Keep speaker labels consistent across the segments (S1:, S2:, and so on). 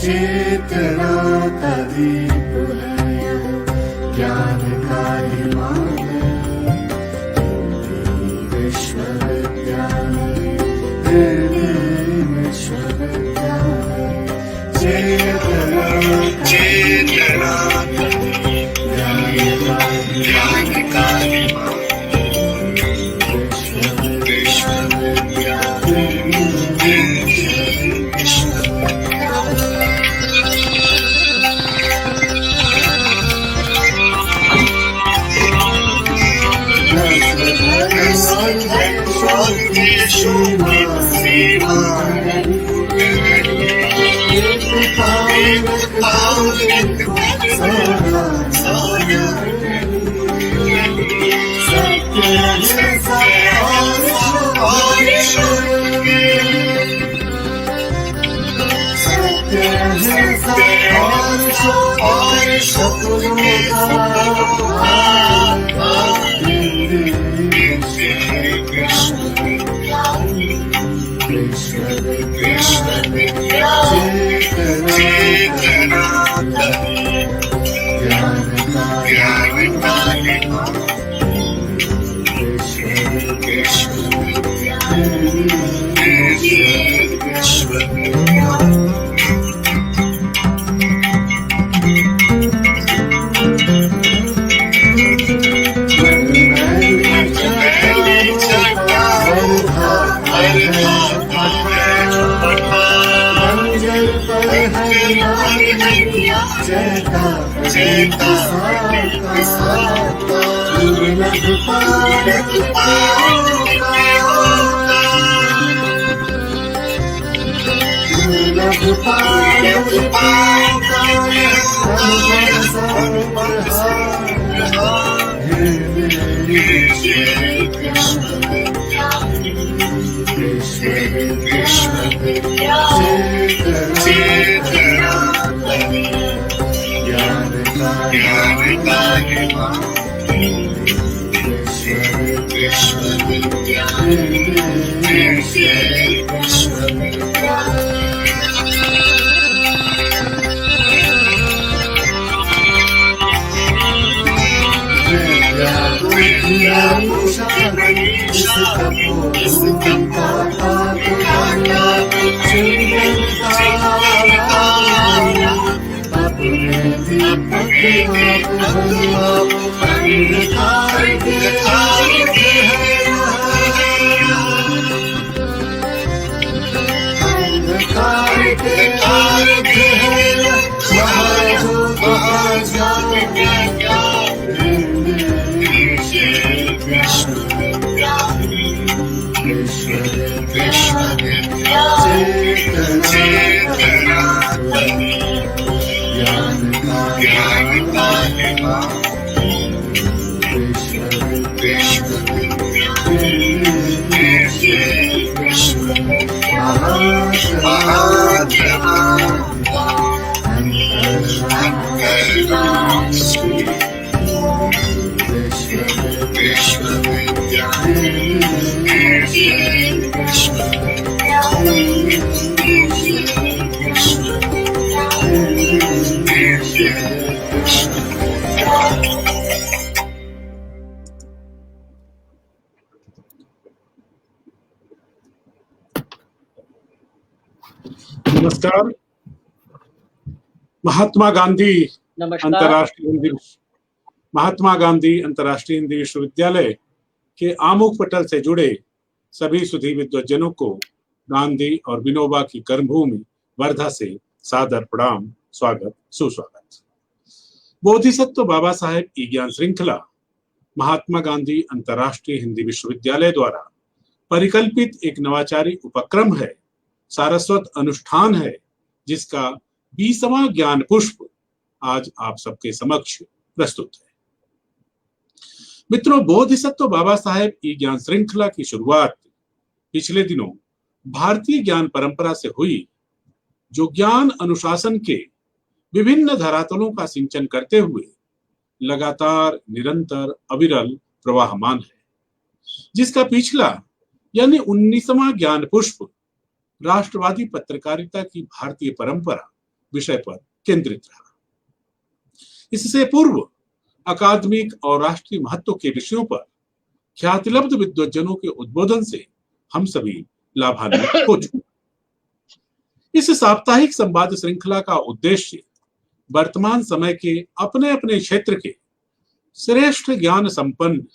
S1: चेतना का दीप है यह, ज्ञान का हिमालय, हिंदी विश्वविद्यालय, हिंदी विश्वविद्यालय। चेतना का दीप, ज्ञान का हिमालय, विश्वविद्यालय,
S2: नमस्कार। महात्मा गांधी अंतर्राष्ट्रीय हिंदी विश्वविद्यालय के आमुख पटल से जुड़े सभी सुधी विद्वज्जनों को गांधी और विनोबा की कर्मभूमि वर्धा से सादर प्रणाम, स्वागत, सुस्वागत। बोधिसत्व बाबा साहेब ई ज्ञान श्रृंखला महात्मा गांधी अंतर्राष्ट्रीय हिंदी विश्वविद्यालय द्वारा परिकल्पित एक नवाचारी उपक्रम है, सारस्वत अनुष्ठान है, जिसका 20वां ज्ञान पुष्प आज आप सबके समक्ष प्रस्तुत है। मित्रों, बोधिसत्व बाबा साहेब ई ज्ञान श्रृंखला की शुरुआत पिछले दिनों भारतीय ज्ञान परंपरा से हुई, जो ज्ञान अनुशासन के विभिन्न धरातलों का सिंचन करते हुए लगातार, निरंतर, अविरल प्रवाहमान है, जिसका पिछला यानी 19वां ज्ञान पुष्प राष्ट्रवादी पत्रकारिता की भारतीय परंपरा विषय पर केंद्रित रहा। इससे पूर्व अकादमिक और राष्ट्रीय महत्व के विषयों पर ख्यातिलब्ध विद्वज्जनों के उद्बोधन से हम सभी लाभान्वित हो चुके। इस साप्ताहिक संवाद श्रृंखला का उद्देश्य वर्तमान समय के अपने अपने क्षेत्र के श्रेष्ठ ज्ञान संपन्न,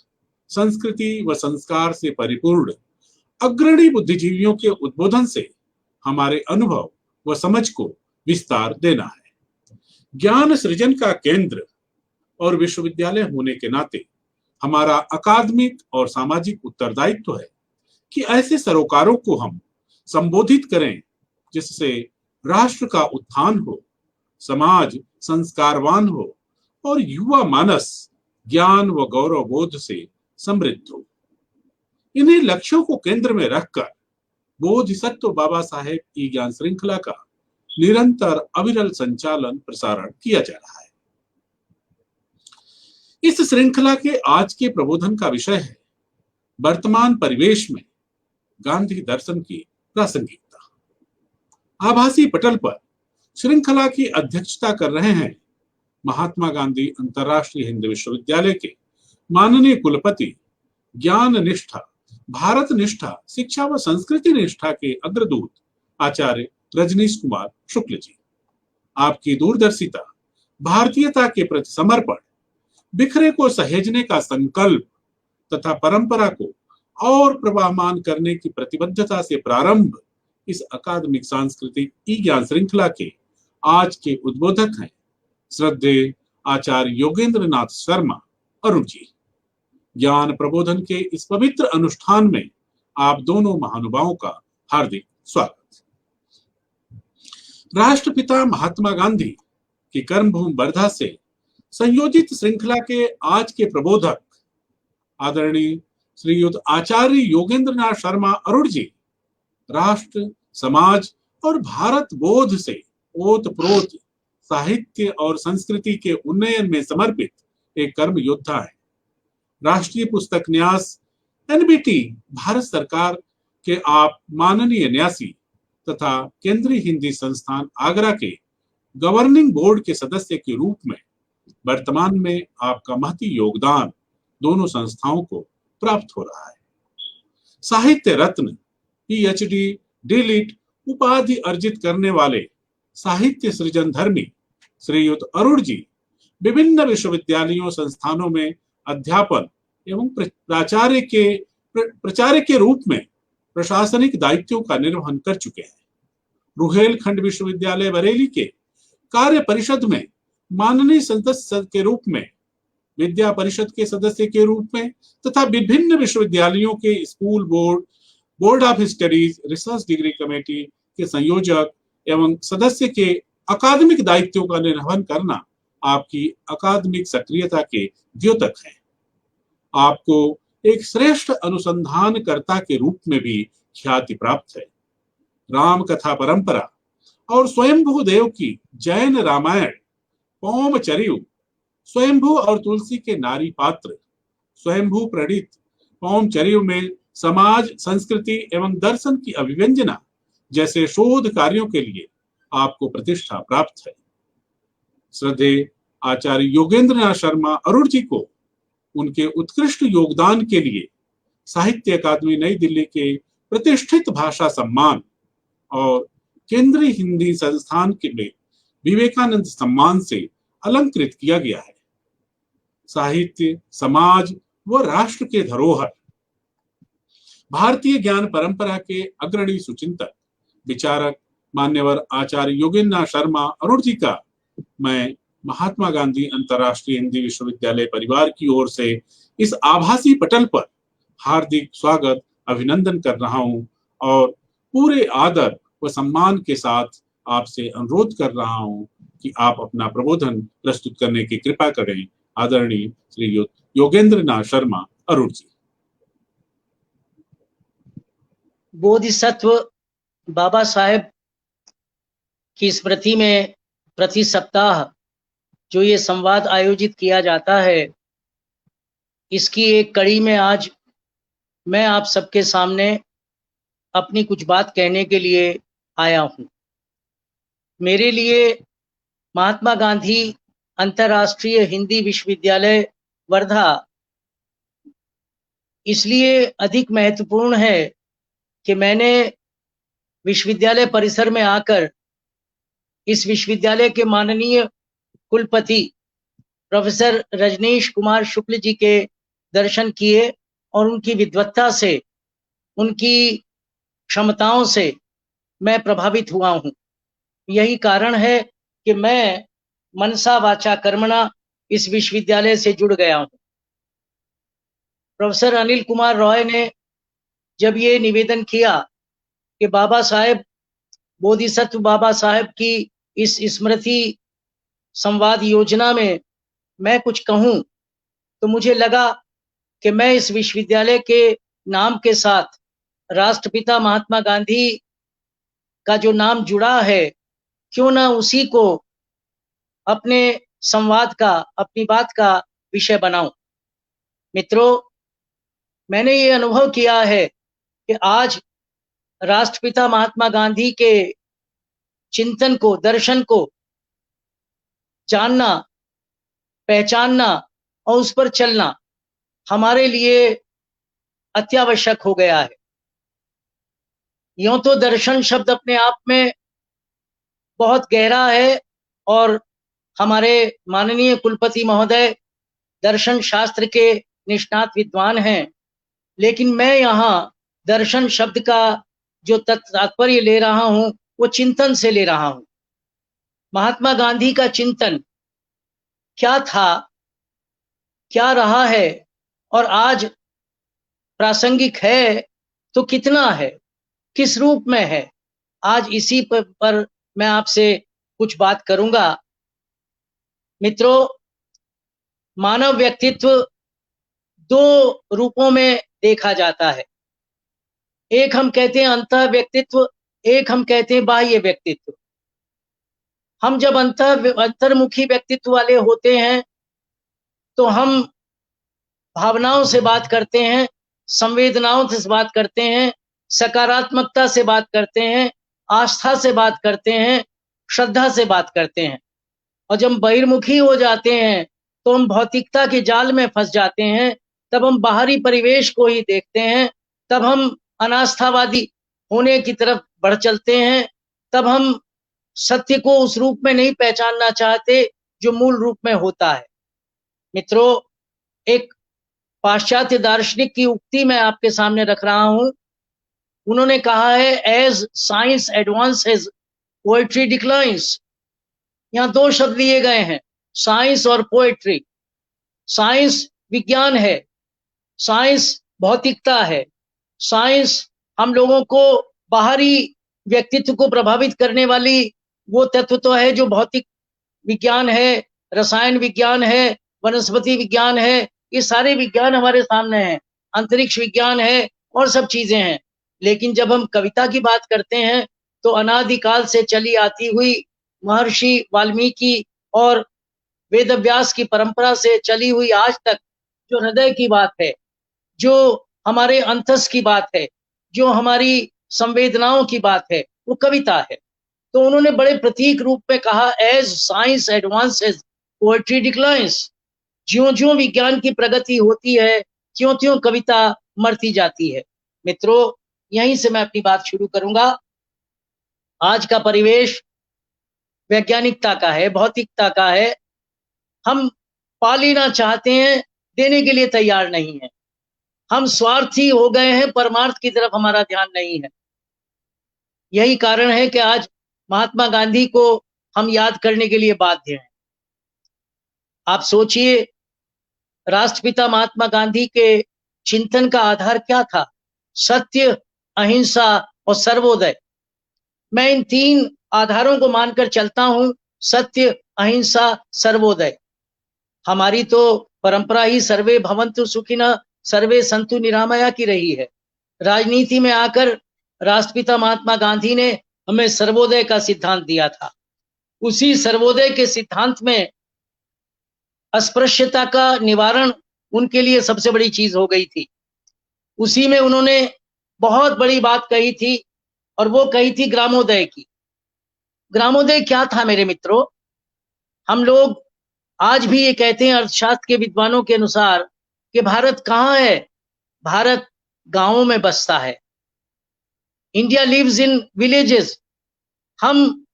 S2: संस्कृति व संस्कार से परिपूर्ण अग्रणी बुद्धिजीवियों के उद्बोधन से हमारे अनुभव व समझ को विस्तार देना है। ज्ञान सृजन का केंद्र और विश्वविद्यालय होने के नाते हमारा अकादमिक और सामाजिक उत्तरदायित्व है कि ऐसे सरोकारों को हम संबोधित करें जिससे राष्ट्र का उत्थान हो, समाज संस्कारवान हो और युवा मानस ज्ञान व गौरव बोध से समृद्ध हो। इन्हीं लक्ष्यों को केंद्र में रखकर बोधिसत्व बाबा साहेब ई ज्ञान श्रृंखला का निरंतर अविरल संचालन प्रसारण किया जा रहा है। इस श्रृंखला के आज के प्रबोधन का विषय है वर्तमान परिवेश में गांधी दर्शन की प्रासंगिकता। आभासी पटल पर श्रृंखला की अध्यक्षता कर रहे हैं महात्मा गांधी अंतर्राष्ट्रीय हिंदी विश्वविद्यालय के माननीय कुलपति, ज्ञान निष्ठा, भारत निष्ठा, शिक्षा व संस्कृति निष्ठा के अग्रदूत आचार्य रजनीश कुमार शुक्ल जी। आपकी दूरदर्शिता, भारतीयता के प्रति समर्पण, बिखरे को सहेजने का संकल्प तथा परंपरा को और प्रवाहमान करने की प्रतिबद्धता से प्रारंभ इस अकादमिक सांस्कृतिक ई ज्ञान श्रृंखला के आज के उद्बोधक हैं श्रद्धेय आचार्य योगेंद्र नाथ शर्मा अरुण जी। ज्ञान प्रबोधन के इस पवित्र अनुष्ठान में आप दोनों महानुभावों का हार्दिक स्वागत। राष्ट्रपिता महात्मा गांधी की कर्मभूमि वर्धा से संयोजित श्रृंखला के आज के प्रबोधक आदरणीय श्रीयुत आचार्य योगेंद्र नाथ शर्मा अरुण जी राष्ट्र, समाज और भारत बोध से ओतप्रोत साहित्य और संस्कृति के उन्नयन में समर्पित एक कर्म योद्धा है। राष्ट्रीय पुस्तक न्यास एनबीटी भारत सरकार के आप माननीय न्यासी तथा केंद्रीय हिंदी संस्थान आगरा के गवर्निंग बोर्ड के सदस्य के रूप में वर्तमान में आपका महती योगदान दोनों संस्थाओं को प्राप्त हो रहा है। साहित्य रत्न, पीएचडी, डीलिट उपाधि अर्जित करने वाले साहित्य सृजन धर्मी श्रीयुत अरुण जी विभिन्न विश्वविद्यालयों संस्थानों में अध्यापन एवं प्राचार्य के रूप में प्रशासनिक दायित्वों का निर्वहन कर चुके हैं। रुहेलखंड विश्वविद्यालय बरेली के कार्य परिषद में माननीय सदस्य के रूप में, विद्या परिषद के सदस्य के रूप में तथा विभिन्न विश्वविद्यालयों के school board, board of studies, research degree committee के संयोजक एवं सदस्य के अकादमिक दायित्वों का निर्वहन करना आपकी अकादमिक सक्रियता के द्योतक है। आपको एक श्रेष्ठ अनुसंधानकर्ता के रूप में भी ख्याति प्राप्त है। राम कथा परंपरा और स्वयंभू देव की जैन रामायण, पौम चरियु, स्वयंभू और तुलसी के नारी पात्र, स्वयंभू प्रणीत पौम चरियु में समाज, संस्कृति एवं दर्शन की अभिव्यंजना जैसे शोध कार्यों के लिए आपको प्रतिष्ठा प्राप्त है। श्रद्धेय आचार्य योगेंद्र नाथ शर्मा अरुण जी को उनके उत्कृष्ट योगदान के लिए साहित्य अकादमी नई दिल्ली के प्रतिष्ठित भाषा सम्मान और केंद्रीय हिंदी संस्थान के में विवेकानंद सम्मान से अलंकृत किया गया है। साहित्य, समाज व राष्ट्र के धरोहर, भारतीय ज्ञान परंपरा के अग्रणी सुचिंतक, विचारक मान्यवर आचार्य योगेंद्र नाथ शर्मा अरुण जी का मैं महात्मा गांधी अंतर्राष्ट्रीय हिंदी विश्वविद्यालय परिवार की ओर से इस आभासी पटल पर हार्दिक स्वागत, अभिनंदन कर रहा हूं और पूरे आदर व सम्मान के साथ आपसे अनुरोध कर रहा हूं कि आप अपना प्रबोधन प्रस्तुत करने की कृपा करें। आदरणीय श्रीयुत योगेंद्र नाथ शर्मा अरुण जी।
S3: बोधिसत्व बाबा साहेब की स्मृति में प्रति सप्ताह जो ये संवाद आयोजित किया जाता है, इसकी एक कड़ी में आज मैं आप सबके सामने अपनी कुछ बात कहने के लिए आया हूँ। मेरे लिए महात्मा गांधी अंतर्राष्ट्रीय हिंदी विश्वविद्यालय वर्धा इसलिए अधिक महत्वपूर्ण है कि मैंने विश्वविद्यालय परिसर में आकर इस विश्वविद्यालय के माननीय कुलपति प्रोफेसर रजनीश कुमार शुक्ल जी के दर्शन किए और उनकी विद्वत्ता से, उनकी क्षमताओं से मैं प्रभावित हुआ हूं। यही कारण है कि मैं मनसा वाचा कर्मणा इस विश्वविद्यालय से जुड़ गया हूं। प्रोफेसर अनिल कुमार रॉय ने जब ये निवेदन किया कि बाबा साहेब, बोधिसत्व बाबा साहेब की इस स्मृति संवाद योजना में मैं कुछ कहूं, तो मुझे लगा कि मैं इस विश्वविद्यालय के नाम के साथ राष्ट्रपिता महात्मा गांधी का जो नाम जुड़ा है, क्यों ना उसी को अपने संवाद का, अपनी बात का विषय बनाऊं। मित्रों, मैंने ये अनुभव किया है कि आज राष्ट्रपिता महात्मा गांधी के चिंतन को, दर्शन को जानना, पहचानना और उस पर चलना हमारे लिए अत्यावश्यक हो गया है। यूं तो दर्शन शब्द अपने आप में बहुत गहरा है और हमारे माननीय कुलपति महोदय दर्शन शास्त्र के निष्णात विद्वान हैं, लेकिन मैं यहाँ दर्शन शब्द का जो तात्पर्य ले रहा हूँ वो चिंतन से ले रहा हूँ। महात्मा गांधी का चिंतन क्या था, क्या रहा है और आज प्रासंगिक है तो कितना है, किस रूप में है, आज इसी पर मैं आपसे कुछ बात करूंगा। मित्रों, मानव व्यक्तित्व दो रूपों में देखा जाता है। एक हम कहते हैं अंतः व्यक्तित्व, एक हम कहते हैं बाह्य व्यक्तित्व। हम जब अंतर्मुखी व्यक्तित्व वाले होते हैं तो हम भावनाओं से बात करते हैं, संवेदनाओं से बात करते हैं, सकारात्मकता से बात करते हैं, आस्था से बात करते हैं, श्रद्धा से बात करते हैं। और जब बहिर्मुखी हो जाते हैं तो हम भौतिकता के जाल में फंस जाते हैं, तब हम बाहरी परिवेश को ही देखते हैं, तब हम अनास्थावादी होने की तरफ बढ़ चलते हैं, तब हम सत्य को उस रूप में नहीं पहचानना चाहते जो मूल रूप में होता है। मित्रों, एक पाश्चात्य दार्शनिक की उक्ति मैं आपके सामने रख रहा हूं। उन्होंने कहा है, as science advances poetry declines. यहाँ दो शब्द लिए गए हैं, साइंस और पोएट्री। साइंस विज्ञान है, साइंस भौतिकता है, साइंस हम लोगों को बाहरी व्यक्तित्व को प्रभावित करने वाली वो तत्व तो है जो भौतिक विज्ञान है, रसायन विज्ञान है, वनस्पति विज्ञान है, ये सारे विज्ञान हमारे सामने हैं, अंतरिक्ष विज्ञान है और सब चीजें हैं। लेकिन जब हम कविता की बात करते हैं तो अनादिकाल से चली आती हुई महर्षि वाल्मीकि और वेदव्यास की परंपरा से चली हुई आज तक जो हृदय की बात है, जो हमारे अंतस की बात है, जो हमारी संवेदनाओं की बात है, वो कविता है। तो उन्होंने बड़े प्रतीक रूप में कहा, as science advances poetry declines. ज्यों ज्यों विज्ञान की प्रगति होती है, त्यों त्यों कविता मरती जाती है। मित्रों, यहीं से मैं अपनी बात शुरू करूंगा। आज का परिवेश वैज्ञानिकता का है, भौतिकता का है। हम पा लेना चाहते हैं, देने के लिए तैयार नहीं है। हम स्वार्थी हो गए हैं, परमार्थ की तरफ हमारा ध्यान नहीं है। यही कारण है कि आज महात्मा गांधी को हम याद करने के लिए बाध्य हैं। आप सोचिए, राष्ट्रपिता महात्मा गांधी के चिंतन का आधार क्या था? सत्य, अहिंसा और सर्वोदय। मैं इन तीन आधारों को मानकर चलता हूं, सत्य, अहिंसा, सर्वोदय। हमारी तो परंपरा ही सर्वे भवन्तु सुखिनः सर्वे सन्तु निरामया की रही है। राजनीति में आकर राष्ट्रपिता महात्मा गांधी ने हमें सर्वोदय का सिद्धांत दिया था। उसी सर्वोदय के सिद्धांत में अस्पृश्यता का निवारण उनके लिए सबसे बड़ी चीज हो गई थी। उसी में उन्होंने बहुत बड़ी बात कही थी और वो कही थी ग्रामोदय की। ग्रामोदय क्या था मेरे मित्रों? हम लोग आज भी ये कहते हैं अर्थशास्त्र के विद्वानों के अनुसार कि भारत कहाँ है? भारत गांवों में बसता है। India lives in villages. हम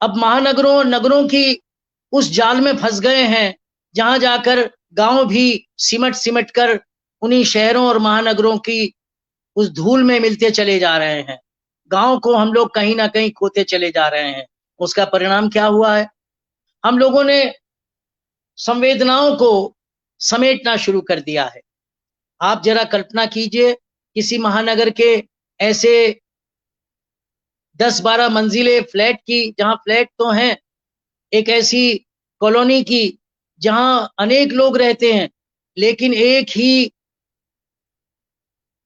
S3: अब महानगरों और नगरों की उस जाल में फंस गए हैं जहां जाकर गांव भी सिमट सिमट कर उन्हीं शहरों और महानगरों की उस धूल में मिलते चले जा रहे हैं। गांव को हम लोग कहीं ना कहीं खोते चले जा रहे हैं। उसका परिणाम क्या हुआ है? हम लोगों ने संवेदनाओं को समेटना शुरू कर दिया है। आप जरा कल्पना कीजिए किसी महानगर के ऐसे 10-12 मंजिले फ्लैट की, जहां फ्लैट तो हैं, एक ऐसी कॉलोनी की जहां अनेक लोग रहते हैं, लेकिन एक ही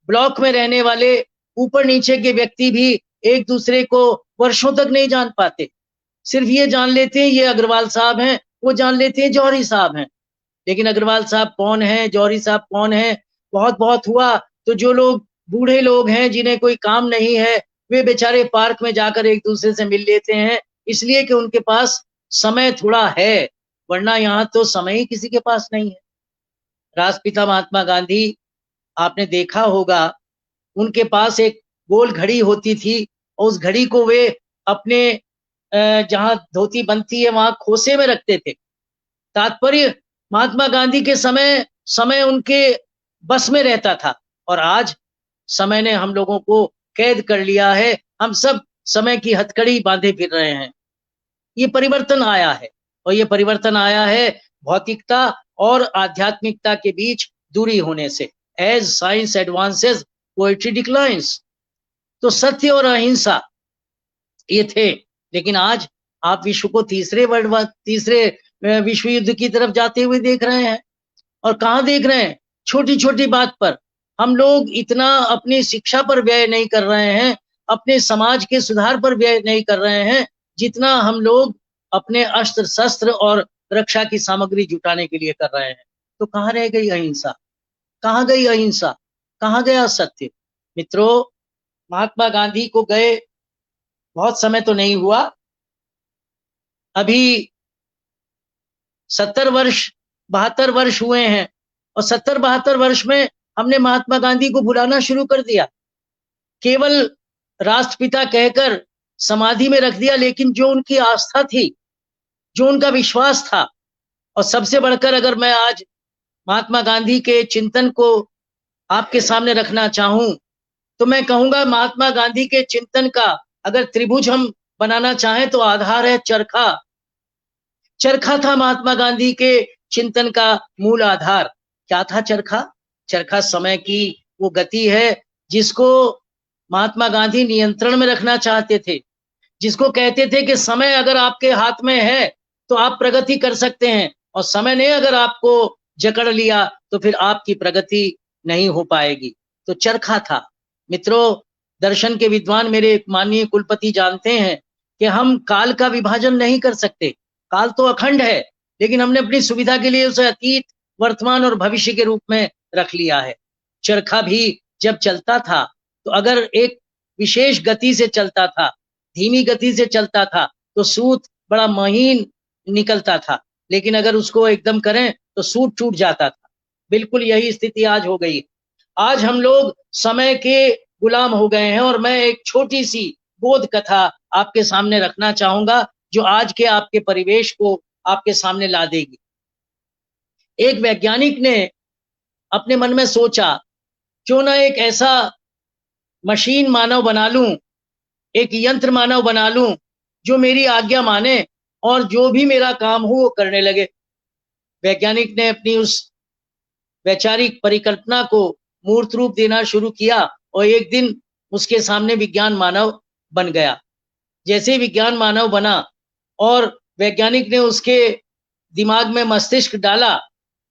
S3: ब्लॉक में रहने वाले ऊपर नीचे के व्यक्ति भी एक दूसरे को वर्षों तक नहीं जान पाते। सिर्फ ये जान लेते हैं ये अग्रवाल साहब हैं, वो जान लेते हैं जौहरी साहब हैं, लेकिन अग्रवाल साहब कौन है, जौहरी साहब कौन है? बहुत बहुत हुआ तो जो लोग बूढ़े लोग हैं जिन्हें कोई काम नहीं है, वे बेचारे पार्क में जाकर एक दूसरे से मिल लेते हैं, इसलिए कि उनके पास समय थोड़ा है, वरना यहाँ तो समय ही किसी के पास नहीं है। राष्ट्रपिता महात्मा गांधी, आपने देखा होगा, उनके पास एक गोल घड़ी होती थी और उस घड़ी को वे अपने जहां धोती बनती है वहां खोसे में रखते थे। तात्पर्य, महात्मा गांधी के समय समय उनके बस में रहता था, और आज समय ने हम लोगों को कैद कर लिया है। हम सब समय की हथकड़ी बांधे फिर रहे हैं। ये परिवर्तन आया है, और ये परिवर्तन आया है भौतिकता और आध्यात्मिकता के बीच दूरी होने से। As science advances poetry declines. तो सत्य और अहिंसा ये थे, लेकिन आज आप विश्व को तीसरे विश्व युद्ध की तरफ जाते हुए देख रहे हैं। और कहाँ देख रहे हैं? छोटी छोटी बात पर हम लोग इतना अपनी शिक्षा पर व्यय नहीं कर रहे हैं, अपने समाज के सुधार पर व्यय नहीं कर रहे हैं, जितना हम लोग अपने अस्त्र शस्त्र और रक्षा की सामग्री जुटाने के लिए कर रहे हैं। तो कहाँ रह गई अहिंसा? कहाँ गई अहिंसा? कहाँ गया सत्य? मित्रों, महात्मा गांधी को गए बहुत समय तो नहीं हुआ, अभी 70-72 वर्ष हुए हैं, और 70-72 वर्ष में हमने महात्मा गांधी को भुलाना शुरू कर दिया, केवल राष्ट्रपिता कहकर समाधि में रख दिया। लेकिन जो उनकी आस्था थी, जो उनका विश्वास था, और सबसे बढ़कर अगर मैं आज महात्मा गांधी के चिंतन को आपके सामने रखना चाहूं, तो मैं कहूंगा महात्मा गांधी के चिंतन का अगर त्रिभुज हम बनाना चाहें तो आधार है चरखा। चरखा था महात्मा गांधी के चिंतन का मूल आधार। क्या था चरखा? चरखा समय की वो गति है जिसको महात्मा गांधी नियंत्रण में रखना चाहते थे, जिसको कहते थे कि समय अगर आपके हाथ में है तो आप प्रगति कर सकते हैं, और समय ने अगर आपको जकड़ लिया तो फिर आपकी प्रगति नहीं हो पाएगी। तो चरखा था। मित्रों, दर्शन के विद्वान मेरे माननीय कुलपति जानते हैं कि हम काल का विभाजन नहीं कर सकते। काल तो अखंड है, लेकिन हमने अपनी सुविधा के लिए उसे अतीत, वर्तमान और भविष्य के रूप में रख लिया है। चरखा भी जब चलता था तो अगर एक विशेष गति से चलता था, धीमी गति से चलता था, तो सूत बड़ा महीन निकलता था, लेकिन अगर उसको एकदम करें तो सूत टूट जाता था। बिल्कुल यही स्थिति आज हो गई। आज हम लोग समय के गुलाम हो गए हैं, और मैं एक छोटी सी बोध कथा आपके सामने रखना चाहूंगा जो आज के आपके परिवेश को आपके सामने ला देगी। एक वैज्ञानिक ने अपने मन में सोचा, क्यों ना एक ऐसा मशीन मानव बना लूं, एक यंत्र मानव बना लूं जो मेरी आज्ञा माने और जो भी मेरा काम हो वो करने लगे। वैज्ञानिक ने अपनी उस वैचारिक परिकल्पना को मूर्त रूप देना शुरू किया, और एक दिन उसके सामने विज्ञान मानव बन गया। जैसे विज्ञान मानव बना और वैज्ञानिक ने उसके दिमाग में मस्तिष्क डाला,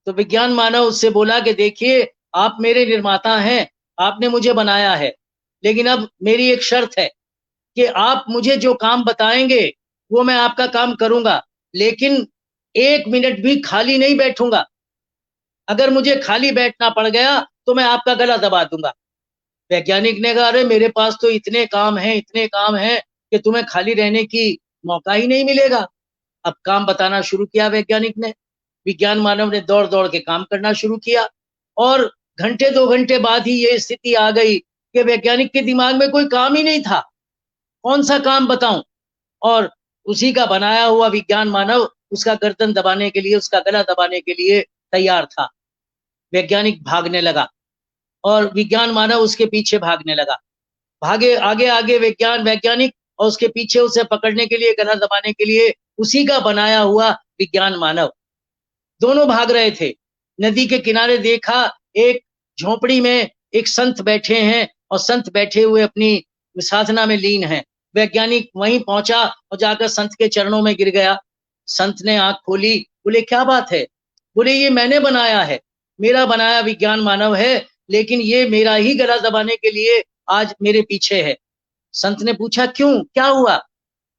S3: तो विज्ञान मानव उससे बोला कि देखिए, आप मेरे निर्माता हैं, आपने मुझे बनाया है, लेकिन अब मेरी एक शर्त है कि आप मुझे जो काम बताएंगे वो मैं आपका काम करूंगा, लेकिन 1 मिनट भी खाली नहीं बैठूंगा। अगर मुझे खाली बैठना पड़ गया तो मैं आपका गला दबा दूंगा। वैज्ञानिक ने कहा, अरे मेरे पास तो इतने काम हैं कि तुम्हें खाली रहने की मौका ही नहीं मिलेगा। अब काम बताना शुरू किया वैज्ञानिक ने, विज्ञान मानव ने दौड़ दौड़ के काम करना शुरू किया और घंटे 2 घंटे बाद ही ये स्थिति आ गई कि वैज्ञानिक के दिमाग में कोई काम ही नहीं था, कौन सा काम बताऊं। और उसी का बनाया हुआ विज्ञान मानव उसका गर्दन दबाने के लिए, उसका गला दबाने के लिए तैयार था। वैज्ञानिक भागने लगा और विज्ञान मानव उसके पीछे भागने लगा। भागे आगे आगे वैज्ञानिक और उसके पीछे उसे पकड़ने के लिए, गला दबाने के लिए उसी का बनाया हुआ विज्ञान मानव। दोनों भाग रहे थे। नदी के किनारे देखा एक झोपड़ी में एक संत बैठे हैं और संत बैठे हुए अपनी साधना में लीन हैं। वैज्ञानिक वहीं पहुंचा और जाकर संत के चरणों में गिर गया। संत ने आंख खोली, बोले क्या बात है? बोले ये मैंने बनाया है, मेरा बनाया विज्ञान मानव है, लेकिन ये मेरा ही गला दबाने के लिए आज मेरे पीछे है। संत ने पूछा क्यों, क्या हुआ?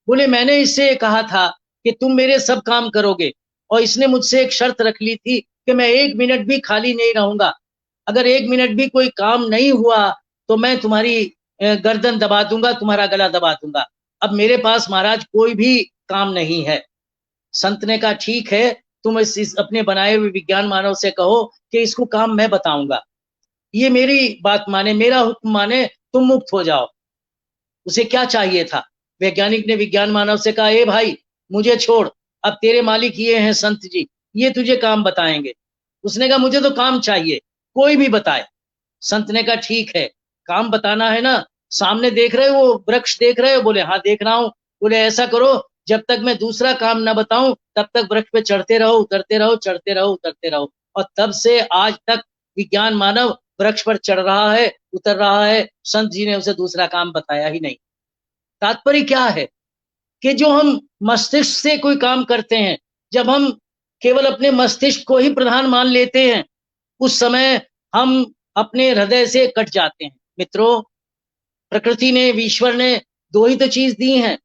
S3: बोले मैंने इससे कहा था कि तुम मेरे सब काम करोगे और इसने मुझसे एक शर्त रख ली थी कि मैं 1 मिनट भी खाली नहीं रहूंगा। अगर 1 मिनट भी कोई काम नहीं हुआ तो मैं तुम्हारी गर्दन दबा दूंगा, तुम्हारा गला दबा दूंगा। अब मेरे पास महाराज कोई भी काम नहीं है। संत ने कहा ठीक है, तुम इस अपने बनाए हुए विज्ञान मानव से कहो कि इसको काम मैं बताऊंगा, ये मेरी बात माने, मेरा हुक्म माने, तुम मुक्त हो जाओ। उसे क्या चाहिए था? वैज्ञानिक ने विज्ञान मानव से कहा ए भाई मुझे छोड़, अब तेरे मालिक ये हैं संत जी, ये तुझे काम बताएंगे। उसने कहा मुझे तो काम चाहिए, कोई भी बताए। संत ने कहा ठीक है, काम बताना है ना, सामने देख रहे हो वो वृक्ष देख रहे हो? बोले हाँ देख रहा हूँ। बोले ऐसा करो, जब तक मैं दूसरा काम न बताऊं तब तक वृक्ष पे चढ़ते रहो, उतरते रहो, चढ़ते रहो, उतरते रहो। और तब से आज तक विज्ञान मानव वृक्ष पर चढ़ रहा है, उतर रहा है। संत जी ने उसे दूसरा काम बताया ही नहीं। तात्पर्य क्या है कि जो हम मस्तिष्क से कोई काम करते हैं, जब हम केवल अपने मस्तिष्क को ही प्रधान मान लेते हैं, उस समय हम अपने हृदय से कट जाते हैं। मित्रों, प्रकृति ने, ईश्वर ने दो ही तो चीज दी हैं,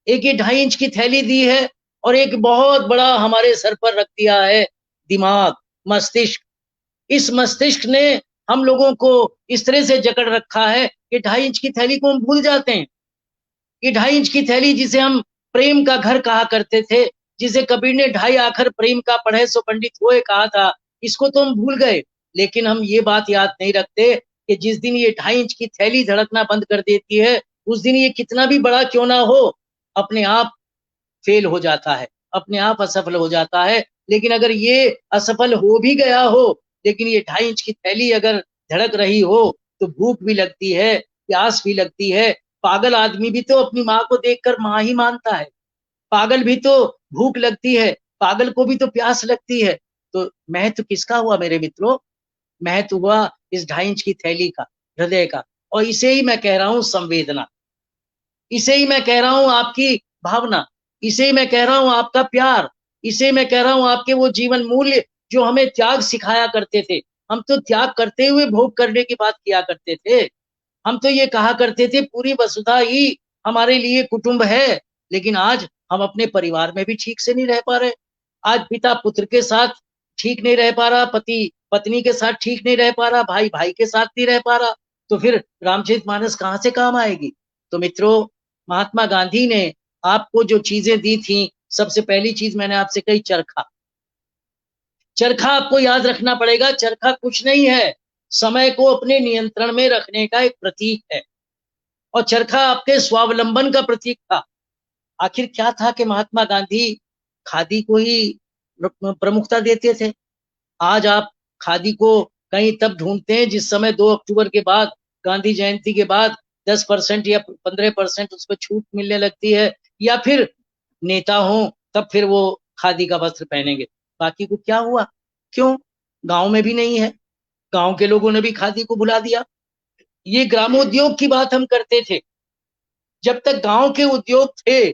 S3: एक ये 2.5 इंच की थैली दी है और एक बहुत बड़ा हमारे सर पर रख दिया है दिमाग, मस्तिष्क। इस मस्तिष्क ने हम लोगों को इस तरह से जकड़ रखा है कि 2.5 इंच की थैली को हम भूल जाते हैं। ये 2.5 इंच की थैली जिसे हम प्रेम का घर कहा करते थे, जिसे कबीर ने 2.5 आखर प्रेम का पढ़े सो पंडित होए कहा था, इसको तो हम भूल गए। लेकिन हम ये बात याद नहीं रखते कि जिस दिन ये 2.5 इंच की थैली धड़कना बंद कर देती है, उस दिन ये कितना भी बड़ा क्यों ना हो, अपने आप फेल हो जाता है, अपने आप असफल हो जाता है। लेकिन अगर ये असफल हो भी गया हो, लेकिन ये 2.5 इंच की थैली अगर धड़क रही हो तो भूख भी लगती है, प्यास भी लगती है। पागल आदमी भी तो अपनी माँ को देखकर माँ ही मानता है। पागल भी तो भूख लगती है, पागल को भी तो प्यास लगती है। तो महत्व किसका हुआ मेरे मित्रों? महत्व हुआ इस 2.5 इंच की थैली का, हृदय का। और इसे ही मैं कह रहा हूं संवेदना, इसे ही मैं कह रहा हूं आपकी भावना, इसे ही मैं कह रहा हूं आपका प्यार, इसे मैं कह रहा हूं आपके वो जीवन मूल्य जो हमें त्याग सिखाया करते थे। हम तो त्याग करते हुए भोग करने की बात किया करते थे। हम तो ये कहा करते थे पूरी वसुधा ही हमारे लिए कुटुंब है। लेकिन आज हम अपने परिवार में भी ठीक से नहीं रह पा रहे। आज पिता पुत्र के साथ ठीक नहीं रह पा रहा, पति पत्नी के साथ ठीक नहीं रह पा रहा, भाई भाई के साथ नहीं रह पा रहा, तो फिर रामचरितमानस कहाँ से काम आएगी? तो मित्रों, महात्मा गांधी ने आपको जो चीजें दी थी, सबसे पहली चीज मैंने आपसे कही चरखा। चरखा आपको याद रखना पड़ेगा। चरखा कुछ नहीं है, समय को अपने नियंत्रण में रखने का एक प्रतीक है। और चरखा आपके स्वावलंबन का प्रतीक था। आखिर क्या था कि महात्मा गांधी खादी को ही प्रमुखता देते थे। आज आप खादी को कहीं तब ढूंढते हैं जिस समय 2 अक्टूबर के बाद, गांधी जयंती के बाद 10% या 15% उस पर छूट मिलने लगती है, या फिर नेता हो तब फिर वो खादी का वस्त्र पहनेंगे। बाकी को क्या हुआ? क्यों? गांव में भी नहीं है, गांव के लोगों ने भी खादी को भुला दिया। ये ग्रामोद्योग की बात हम करते थे। जब तक गांव के उद्योग थे,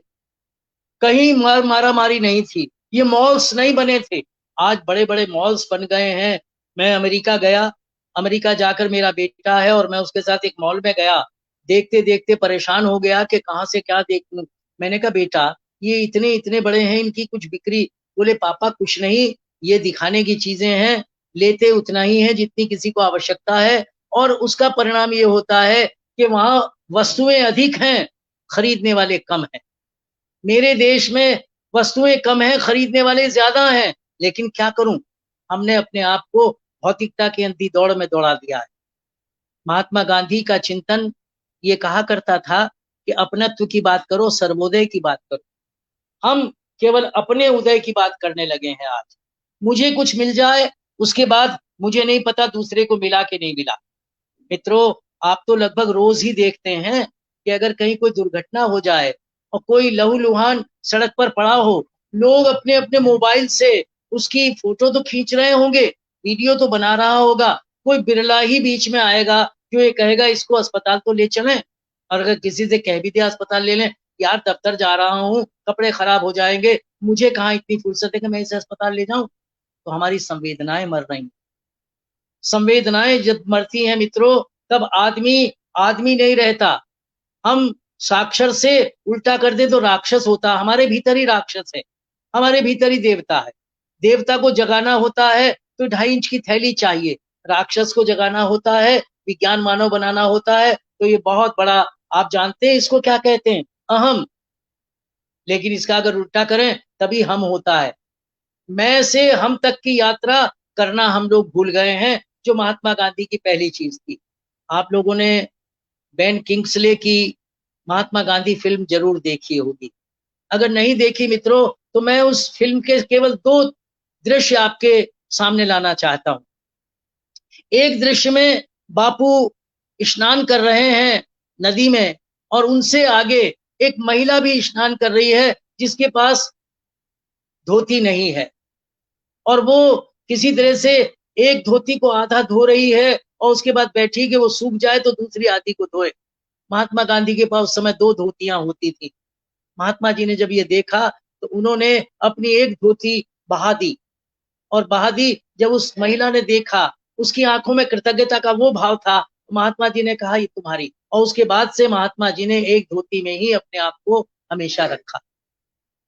S3: कहीं मारा मारी नहीं थी, ये मॉल्स नहीं बने थे। आज बड़े बड़े मॉल्स बन गए हैं। मैं अमेरिका गया, अमेरिका जाकर मेरा बेटा है और मैं उसके साथ एक मॉल में गया, देखते देखते परेशान हो गया कि कहाँ से क्या देखूं। मैंने कहा बेटा ये इतने इतने बड़े हैं, इनकी कुछ बिक्री? बोले पापा कुछ नहीं, ये दिखाने की चीजें हैं, लेते उतना ही है जितनी किसी को आवश्यकता है, और उसका परिणाम ये होता है कि वहां वस्तुएं अधिक हैं, खरीदने वाले कम हैं। मेरे देश में वस्तुएं कम हैं, खरीदने वाले ज्यादा हैं, लेकिन क्या करूं, हमने अपने आप को भौतिकता की अंधी दौड़ में दौड़ा दिया है। महात्मा गांधी का चिंतन ये कहा करता था कि अपनत्व की बात करो, सर्वोदय की बात करो। हम केवल अपने उदय की बात करने लगे हैं आज। मुझे कुछ मिल जाए, उसके बाद मुझे नहीं पता दूसरे को मिला कि नहीं मिला। मित्रों, आप तो लगभग रोज ही देखते हैं कि अगर कहीं कोई दुर्घटना हो जाए और कोई लहूलुहान सड़क पर पड़ा हो, लोग अपने अपने मोबाइल से उसकी फोटो तो खींच रहे होंगे, वीडियो तो बना रहा होगा। कोई बिरला ही बीच में आएगा जो ये कहेगा इसको अस्पताल तो ले चलें। और अगर किसी से कह भी दिया अस्पताल ले लें, यार दफ्तर जा रहा हूँ, कपड़े खराब हो जाएंगे, मुझे कहाँ इतनी फुर्सत है कि मैं इसे अस्पताल ले जाऊं। तो हमारी संवेदनाएं मर रही हैं। संवेदनाएं जब मरती हैं मित्रों, तब आदमी आदमी नहीं रहता। हम साक्षर से उल्टा कर दे तो राक्षस होता। हमारे भीतर ही राक्षस है, हमारे भीतर ही देवता है। देवता को जगाना होता है तो 2.5 इंच की थैली चाहिए, राक्षस को जगाना होता है, विज्ञान मानव बनाना होता है तो ये बहुत बड़ा, आप जानते हैं इसको क्या कहते हैं, अहम। लेकिन इसका अगर उल्टा करें तभी हम होता है। मैं से हम तक की यात्रा करना हम लोग भूल गए हैं, जो महात्मा गांधी की पहली चीज थी। आप लोगों ने बेन किंग्सले की महात्मा गांधी फिल्म जरूर देखी होगी। अगर नहीं देखी मित्रों, तो मैं उस फिल्म के केवल 2 दृश्य आपके सामने लाना चाहता हूं। एक दृश्य में बापू स्नान कर रहे हैं नदी में, और उनसे आगे एक महिला भी स्नान कर रही है जिसके पास धोती नहीं है, और वो किसी तरह से एक धोती को आधा धो रही है और उसके बाद बैठी कि वो सूख जाए तो दूसरी आधी को धोए। महात्मा गांधी के पास उस समय 2 धोतियां होती थी। महात्मा जी ने जब ये देखा तो उन्होंने अपनी एक धोती बहा दी, और बहा दी। जब उस महिला ने देखा, उसकी आंखों में कृतज्ञता का वो भाव था, महात्मा जी ने कहा ये तुम्हारी, और उसके बाद से महात्मा जी ने एक धोती में ही अपने आप को हमेशा रखा।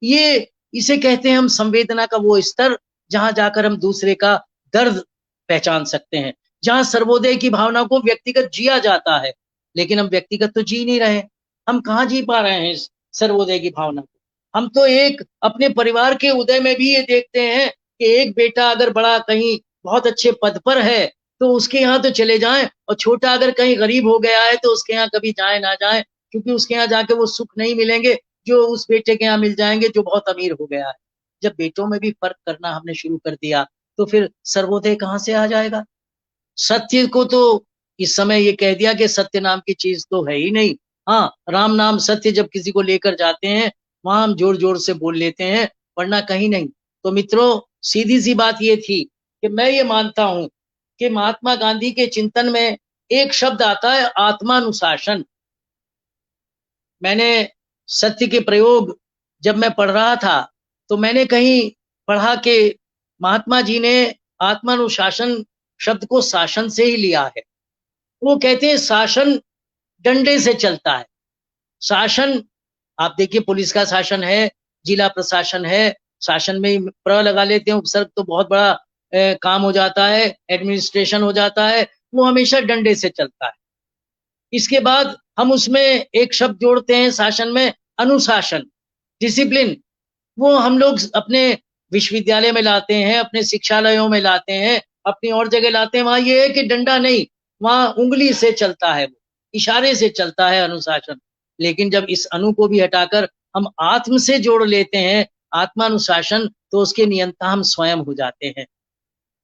S3: ये इसे कहते हैं हम संवेदना का वो स्तर, जहां जाकर हम दूसरे का दर्द पहचान सकते हैं, जहां सर्वोदय की भावना को व्यक्तिगत जिया जाता है। लेकिन हम व्यक्तिगत तो जी नहीं रहे, हम कहाँ जी पा रहे हैं इस सर्वोदय की भावना को। हम तो एक अपने परिवार के उदय में भी ये देखते हैं कि एक बेटा अगर बड़ा कहीं बहुत अच्छे पद पर है तो उसके यहाँ तो चले जाएं, और छोटा अगर कहीं गरीब हो गया है तो उसके यहाँ कभी जाए ना जाए, क्योंकि उसके यहाँ जाके वो सुख नहीं मिलेंगे जो उस बेटे के यहाँ मिल जाएंगे जो बहुत अमीर हो गया है। जब बेटों में भी फर्क करना हमने शुरू कर दिया तो फिर सर्वोदय कहाँ से आ जाएगा। सत्य को तो इस समय ये कह दिया कि सत्य नाम की चीज तो है ही नहीं। हाँ, राम नाम सत्य जब किसी को लेकर जाते हैं वहां हम जोर जोर से बोल लेते हैं, वरना कहीं नहीं। तो मित्रों, सीधी सी बात ये थी कि मैं ये मानता हूं कि महात्मा गांधी के चिंतन में एक शब्द आता है, आत्मानुशासन। मैंने सत्य के प्रयोग जब मैं पढ़ रहा था तो मैंने कहीं पढ़ा कि महात्मा जी ने आत्मानुशासन शब्द को शासन से ही लिया है। वो कहते हैं शासन डंडे से चलता है। शासन, आप देखिए पुलिस का शासन है, जिला प्रशासन है, शासन में ही प्र लगा लेते हैं, उपसर्ग तो बहुत बड़ा काम हो जाता है, एडमिनिस्ट्रेशन हो जाता है, वो हमेशा डंडे से चलता है। इसके बाद हम उसमें एक शब्द जोड़ते हैं शासन में, अनुशासन, डिसिप्लिन। वो हम लोग अपने विश्वविद्यालय में लाते हैं, अपने शिक्षालयों में लाते हैं, अपनी और जगह लाते हैं। वहां ये है कि डंडा नहीं, वहां उंगली से चलता है, वो इशारे से चलता है अनुशासन। लेकिन जब इस अनु को भी हटाकर हम आत्म से जोड़ लेते हैं, आत्मानुशासन, तो उसके नियंता हम स्वयं हो जाते हैं।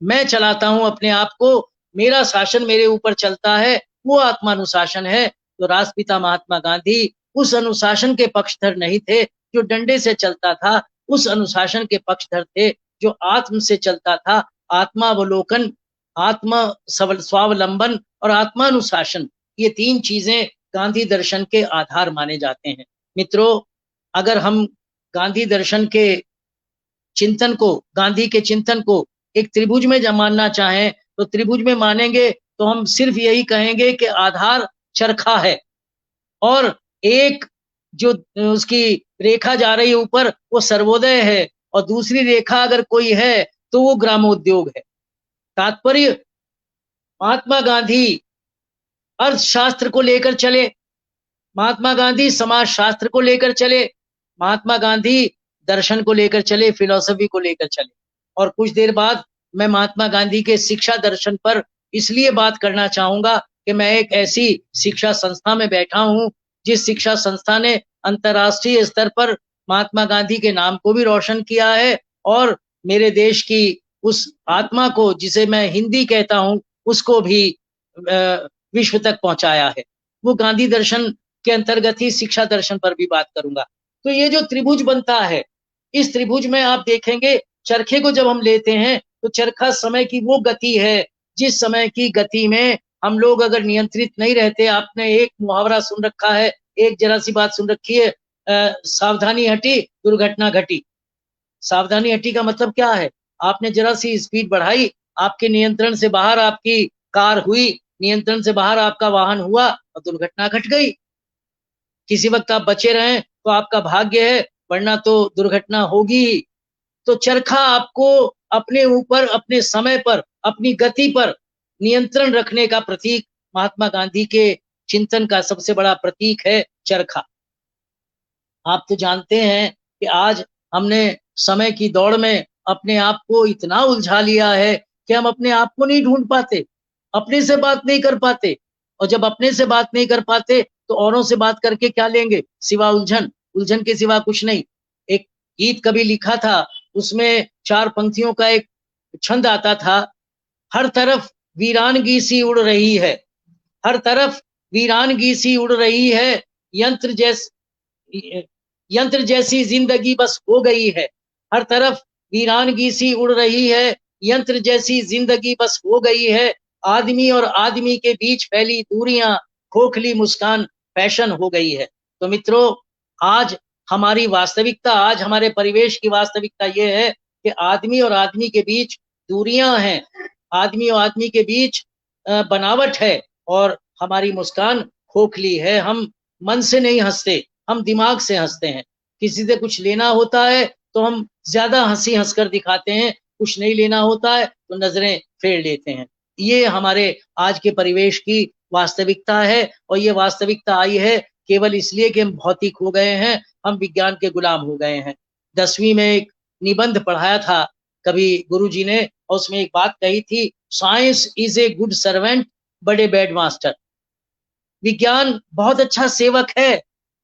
S3: मैं चलाता हूं अपने आप को, मेरा शासन मेरे ऊपर चलता है, वो आत्मानुशासन है। तो राष्ट्रपिता महात्मा गांधी उस अनुशासन के पक्षधर नहीं थे जो डंडे से चलता था, उस अनुशासन के पक्षधर थे जो आत्म से चलता था। आत्मावलोकन, आत्मा स्वावलंबन और आत्मानुशासन, ये 3 चीजें गांधी दर्शन के आधार माने जाते हैं। मित्रों, अगर हम गांधी दर्शन के चिंतन को, गांधी के चिंतन को एक त्रिभुज में मानना चाहें तो त्रिभुज में मानेंगे तो हम सिर्फ यही कहेंगे कि आधार चरखा है, और एक जो उसकी रेखा जा रही है ऊपर वो सर्वोदय है, और दूसरी रेखा अगर कोई है तो वो ग्रामोद्योग है। तात्पर्य, महात्मा गांधी अर्थशास्त्र को लेकर चले, महात्मा गांधी समाज शास्त्र को लेकर चले, महात्मा गांधी दर्शन को लेकर चले, फिलॉसफी को लेकर चले। और कुछ देर बाद मैं महात्मा गांधी के शिक्षा दर्शन पर इसलिए बात करना चाहूंगा कि मैं एक ऐसी शिक्षा संस्था में बैठा हूं जिस शिक्षा संस्था ने अंतर्राष्ट्रीय स्तर पर महात्मा गांधी के नाम को भी रोशन किया है और मेरे देश की उस आत्मा को, जिसे मैं हिंदी कहता हूं, उसको भी विश्व तक पहुंचाया है। वो गांधी दर्शन के अंतर्गत ही शिक्षा दर्शन पर भी बात करूंगा। तो ये जो त्रिभुज बनता है, इस त्रिभुज में आप देखेंगे चरखे को जब हम लेते हैं तो चरखा समय की वो गति है जिस समय की गति में हम लोग अगर नियंत्रित नहीं रहते। आपने एक मुहावरा सुन रखा है, एक जरा सी बात सुन रखी है, सावधानी हटी दुर्घटना घटी। सावधानी हटी का मतलब क्या है? आपने जरा सी स्पीड बढ़ाई, आपके नियंत्रण से बाहर आपकी कार हुई, नियंत्रण से बाहर आपका वाहन हुआ और दुर्घटना घट गई। किसी वक्त आप बचे रहें तो आपका भाग्य है, वरना तो दुर्घटना होगी ही। तो चरखा आपको अपने ऊपर, अपने समय पर, अपनी गति पर नियंत्रण रखने का प्रतीक, महात्मा गांधी के चिंतन का सबसे बड़ा प्रतीक है चरखा। आप तो जानते हैं कि आज हमने समय की दौड़ में अपने आप को इतना उलझा लिया है कि हम अपने आप को नहीं ढूंढ पाते, अपने से बात नहीं कर पाते। और जब अपने से बात नहीं कर पाते तो औरों से बात करके क्या लेंगे? सिवा उलझन, उलझन के सिवा कुछ नहीं। एक गीत कभी लिखा था, उसमें 4 पंक्तियों का एक छंद आता था, हर तरफ वीरानगी सी उड़ रही है, हर तरफ वीरानगी सी उड़ रही है, यंत्र जैसी जिंदगी बस हो गई है। हर तरफ वीरानगी सी उड़ रही है, यंत्र जैसी जिंदगी बस हो गई है। आदमी और आदमी के बीच फैली दूरियां, खोखली मुस्कान फैशन हो गई है। तो मित्रों, आज हमारी वास्तविकता, आज हमारे परिवेश की वास्तविकता ये है कि आदमी और आदमी के बीच दूरियां हैं, आदमी और आदमी के बीच बनावट है और हमारी मुस्कान खोखली है। हम मन से नहीं हंसते, हम दिमाग से हंसते हैं। किसी से कुछ लेना होता है तो हम ज्यादा हंसी हंसकर दिखाते हैं, कुछ नहीं लेना होता है तो नजरें फेर लेते हैं। ये हमारे आज के परिवेश की वास्तविकता है और ये वास्तविकता आई है केवल इसलिए कि हम भौतिक हो गए हैं, हम विज्ञान के गुलाम हो गए हैं। 10वीं में एक निबंध पढ़ाया था कभी गुरुजी ने, और उसमें एक बात कही थी, science is a good servant but a bad master. विज्ञान बहुत अच्छा सेवक है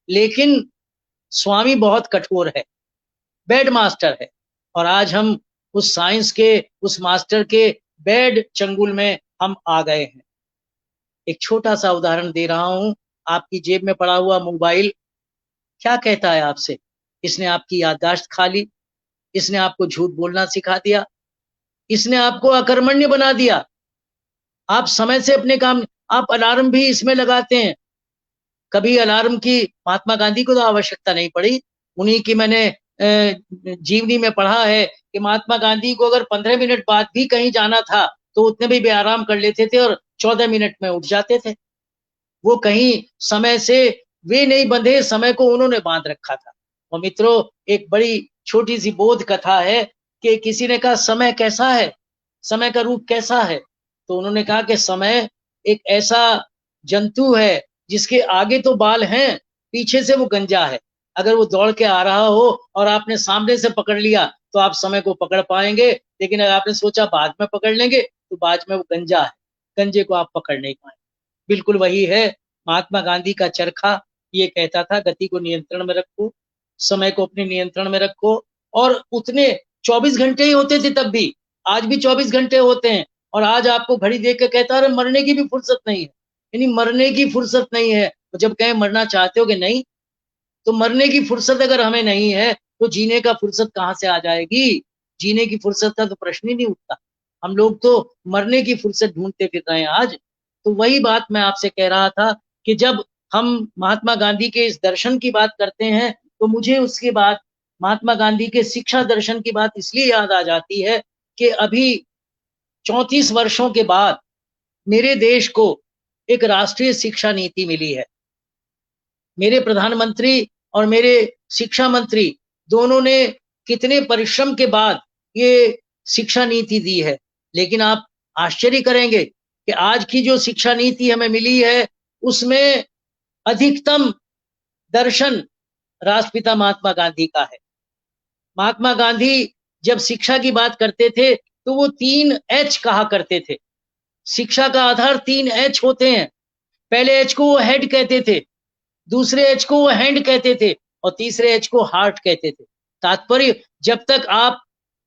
S3: लेकिन स्वामी बहुत कठोर है, बैड मास्टर है। और आज हम उस साइंस के, उस मास्टर के बैड चंगुल में हम आ गए हैं। एक छोटा सा उदाहरण दे रहा हूं। आपकी जेब में पड़ा हुआ मोबाइल क्या कहता है आपसे? इसने आपकी याददाश्त खा ली, इसने आपको झूठ बोलना सिखा दिया, इसने आपको अकर्मण्य बना दिया। आप समय से अपने काम, आप अलार्म भी इसमें लगाते हैं। कभी अलार्म की महात्मा गांधी को तो आवश्यकता नहीं पड़ी। उन्हीं की मैंने जीवनी में पढ़ा है कि महात्मा गांधी को अगर 15 मिनट बाद भी कहीं जाना था तो उतने भी आराम कर लेते थे और 14 मिनट में उठ जाते थे। वो कहीं समय से वे नहीं बंधे, समय को उन्होंने बांध रखा था। और मित्रों, एक बड़ी छोटी सी बोध कथा है कि किसी ने कहा समय कैसा है, समय का रूप कैसा है? तो उन्होंने कहा कि समय एक ऐसा जंतु है जिसके आगे तो बाल हैं, पीछे से वो गंजा है। अगर वो दौड़ के आ रहा हो और आपने सामने से पकड़ लिया तो आप समय को पकड़ पाएंगे, लेकिन अगर आपने सोचा बाद में पकड़ लेंगे तो बाद में वो गंजा है, गंजे को आप पकड़ नहीं पाएंगे। बिल्कुल वही है महात्मा गांधी का चरखा। ये कहता था गति को नियंत्रण में रखो, समय को अपने नियंत्रण में रखो। और उतने 24 घंटे ही होते थे तब भी, आज भी 24 घंटे होते हैं। और आज आपको घड़ी देख के कहता है मरने की भी फुर्सत नहीं है, यानी मरने की फुर्सत नहीं है। तो जब कहें मरना चाहते हो कि नहीं, तो मरने की फुर्सत अगर हमें नहीं है तो जीने का फुर्सत कहाँ से आ जाएगी? जीने की फुर्सत का तो प्रश्न ही नहीं उठता। हम लोग तो मरने की फुर्सत ढूंढते फिर रहे हैं आज। तो वही बात मैं आपसे कह रहा था कि जब हम महात्मा गांधी के इस दर्शन की बात करते हैं तो मुझे उसके बाद महात्मा गांधी के शिक्षा दर्शन की बात इसलिए याद आ जाती है कि अभी 34 वर्षों के बाद मेरे देश को एक राष्ट्रीय शिक्षा नीति मिली है। मेरे प्रधानमंत्री और मेरे शिक्षा मंत्री दोनों ने कितने परिश्रम के बाद ये शिक्षा नीति दी है। लेकिन आप आश्चर्य करेंगे कि आज की जो शिक्षा नीति हमें मिली है उसमें अधिकतम दर्शन राष्ट्रपिता महात्मा गांधी का है। महात्मा गांधी जब शिक्षा की बात करते थे तो वो 3H कहा करते थे। शिक्षा का आधार 3H होते हैं। पहले H को वो हेड कहते थे, दूसरे H को वो हैंड कहते थे और तीसरे H को हार्ट कहते थे। तात्पर्य, जब तक आप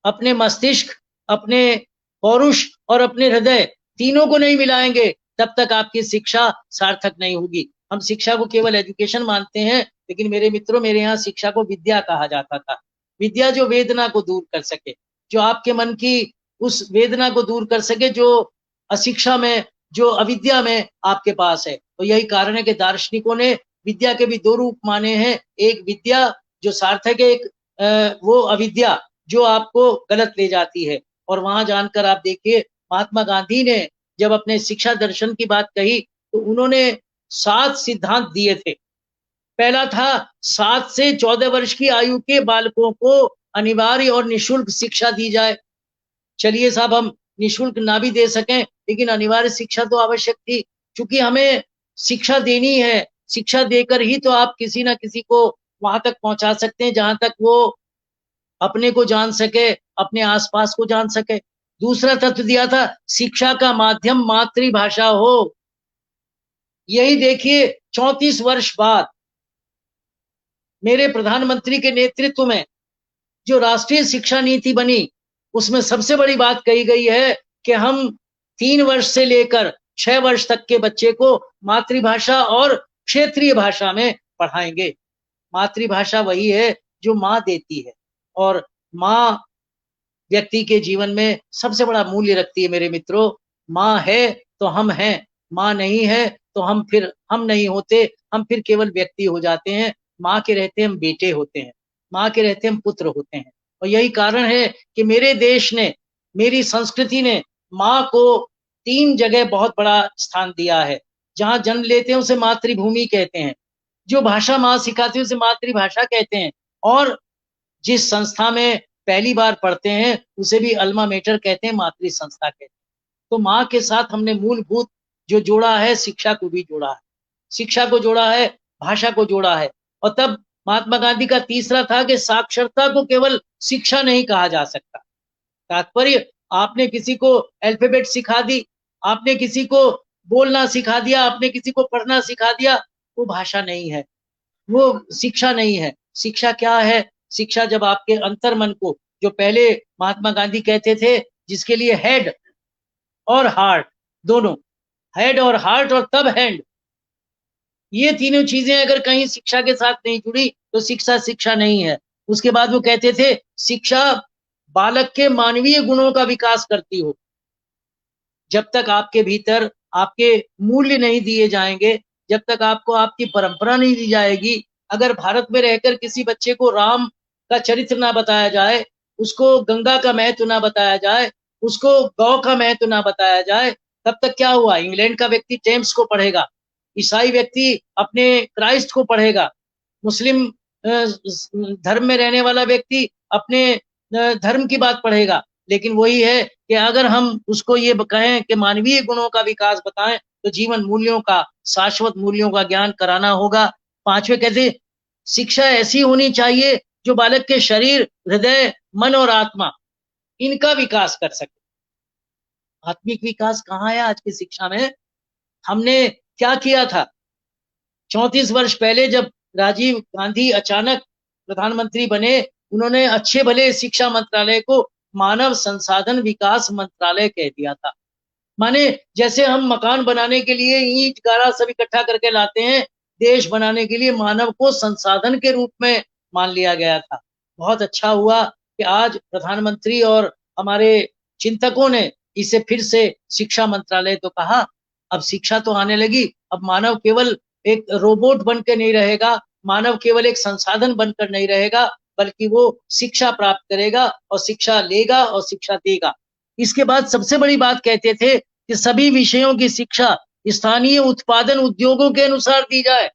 S3: अपने मस्तिष्क, अपने पौरुष और अपने हृदय तीनों को नहीं मिलाएंगे तब तक आपकी शिक्षा सार्थक नहीं होगी। हम शिक्षा को केवल एजुकेशन मानते हैं, लेकिन मेरे मित्रों, मेरे यहाँ शिक्षा को विद्या कहा जाता था। विद्या जो वेदना को दूर कर सके, जो आपके मन की उस वेदना को दूर कर सके जो अशिक्षा में, जो अविद्या में आपके पास है। तो यही कारण है कि दार्शनिकों ने विद्या के भी 2 रूप माने हैं। एक विद्या जो सार्थक है, एक वो अविद्या जो आपको गलत ले जाती है। और वहां जानकर आप देखिए, महात्मा गांधी ने जब अपने शिक्षा दर्शन की बात कही तो उन्होंने 7 सिद्धांत दिए थे। पहला था 7 से 14 वर्ष की आयु के बालकों को अनिवार्य और निःशुल्क शिक्षा दी जाए। चलिए साहब, हम निःशुल्क ना भी दे सकें, लेकिन अनिवार्य शिक्षा तो आवश्यक थी, क्योंकि हमें शिक्षा देनी है। शिक्षा देकर ही तो आप किसी ना किसी को वहां तक पहुंचा सकते हैं जहां तक वो अपने को जान सके, अपने आसपास को जान सके। दूसरा तत्व दिया था, शिक्षा का माध्यम मातृभाषा हो। यही देखिए, 34 वर्ष बाद मेरे प्रधानमंत्री के नेतृत्व में जो राष्ट्रीय शिक्षा नीति बनी, उसमें सबसे बड़ी बात कही गई है कि हम 3 वर्ष से लेकर 6 वर्ष तक के बच्चे को मातृभाषा और क्षेत्रीय भाषा में पढ़ाएंगे। मातृभाषा वही है जो माँ देती है, और माँ व्यक्ति के जीवन में सबसे बड़ा मूल्य रखती है। मेरे मित्रों, माँ है तो हम हैं, माँ नहीं है तो हम नहीं होते, हम फिर केवल व्यक्ति हो जाते हैं। माँ के रहते हम बेटे होते हैं, माँ के रहते हम पुत्र होते हैं। और यही कारण है कि मेरे देश ने, मेरी संस्कृति ने माँ को 3 जगह बहुत बड़ा स्थान दिया है। जहाँ जन्म लेते हैं उसे मातृभूमि कहते हैं, जो भाषा माँ सिखाती है उसे मातृभाषा कहते हैं, और जिस संस्था में पहली बार पढ़ते हैं उसे भी अल्मा मेटर कहते हैं, मातृ संस्था कहते हैं। तो माँ के साथ हमने मूलभूत जो जोड़ा है, शिक्षा को भी जोड़ा है, शिक्षा को जोड़ा है, भाषा को जोड़ा है। और तब महात्मा गांधी का तीसरा था कि साक्षरता को केवल शिक्षा नहीं कहा जा सकता। तात्पर्य, आपने किसी को अल्फाबेट सिखा दी, आपने किसी को बोलना सिखा दिया, आपने किसी को पढ़ना सिखा दिया, वो भाषा नहीं है, वो शिक्षा नहीं है। शिक्षा क्या है? शिक्षा जब आपके अंतर्मन को, जो पहले महात्मा गांधी कहते थे, जिसके लिए हेड और हार्ट दोनों, हेड और हार्ट और तब हैंड, ये तीनों चीजें अगर कहीं शिक्षा के साथ नहीं जुड़ी तो शिक्षा शिक्षा नहीं है। उसके बाद वो कहते थे, शिक्षा बालक के मानवीय गुणों का विकास करती हो। जब तक आपके भीतर आपके मूल्य नहीं दिए जाएंगे, जब तक आपको आपकी परंपरा नहीं दी जाएगी, अगर भारत में रहकर किसी बच्चे को राम का चरित्र ना बताया जाए, उसको गंगा का महत्व ना बताया जाए, उसको गौ का महत्व ना बताया जाए, तब तक क्या हुआ? इंग्लैंड का व्यक्ति टेम्स को पढ़ेगा, ईसाई व्यक्ति अपने क्राइस्ट को पढ़ेगा, मुस्लिम धर्म में रहने वाला व्यक्ति अपने धर्म की बात पढ़ेगा। लेकिन वही है कि अगर हम उसको ये कहें कि मानवीय गुणों का विकास बताएं, तो जीवन मूल्यों का, शाश्वत मूल्यों का ज्ञान कराना होगा। 5वें कहते, शिक्षा ऐसी होनी चाहिए जो बालक के शरीर, हृदय, मन और आत्मा, इनका विकास कर सके। आत्मिक विकास कहाँ है आज की शिक्षा में? हमने क्या किया था? 34 वर्ष पहले जब राजीव गांधी अचानक प्रधानमंत्री बने, उन्होंने अच्छे भले शिक्षा मंत्रालय को मानव संसाधन विकास मंत्रालय कह दिया था। माने जैसे हम मकान बनाने के लिए ईंट गारा सब इकट्ठा करके लाते हैं, देश बनाने के लिए मानव को संसाधन के रूप में मान लिया गया था। बहुत अच्छा हुआ कि आज प्रधानमंत्री और हमारे चिंतकों ने इसे फिर से शिक्षा मंत्रालय तो कहा। अब शिक्षा तो आने लगी। अब मानव केवल एक रोबोट बनकर नहीं रहेगा, मानव केवल एक संसाधन बनकर नहीं रहेगा, बल्कि वो शिक्षा प्राप्त करेगा और शिक्षा लेगा और शिक्षा देगा। इसके बाद सबसे बड़ी बात कहते थे कि सभी विषयों की शिक्षा स्थानीय उत्पादन उद्योगों के अनुसार दी जाए।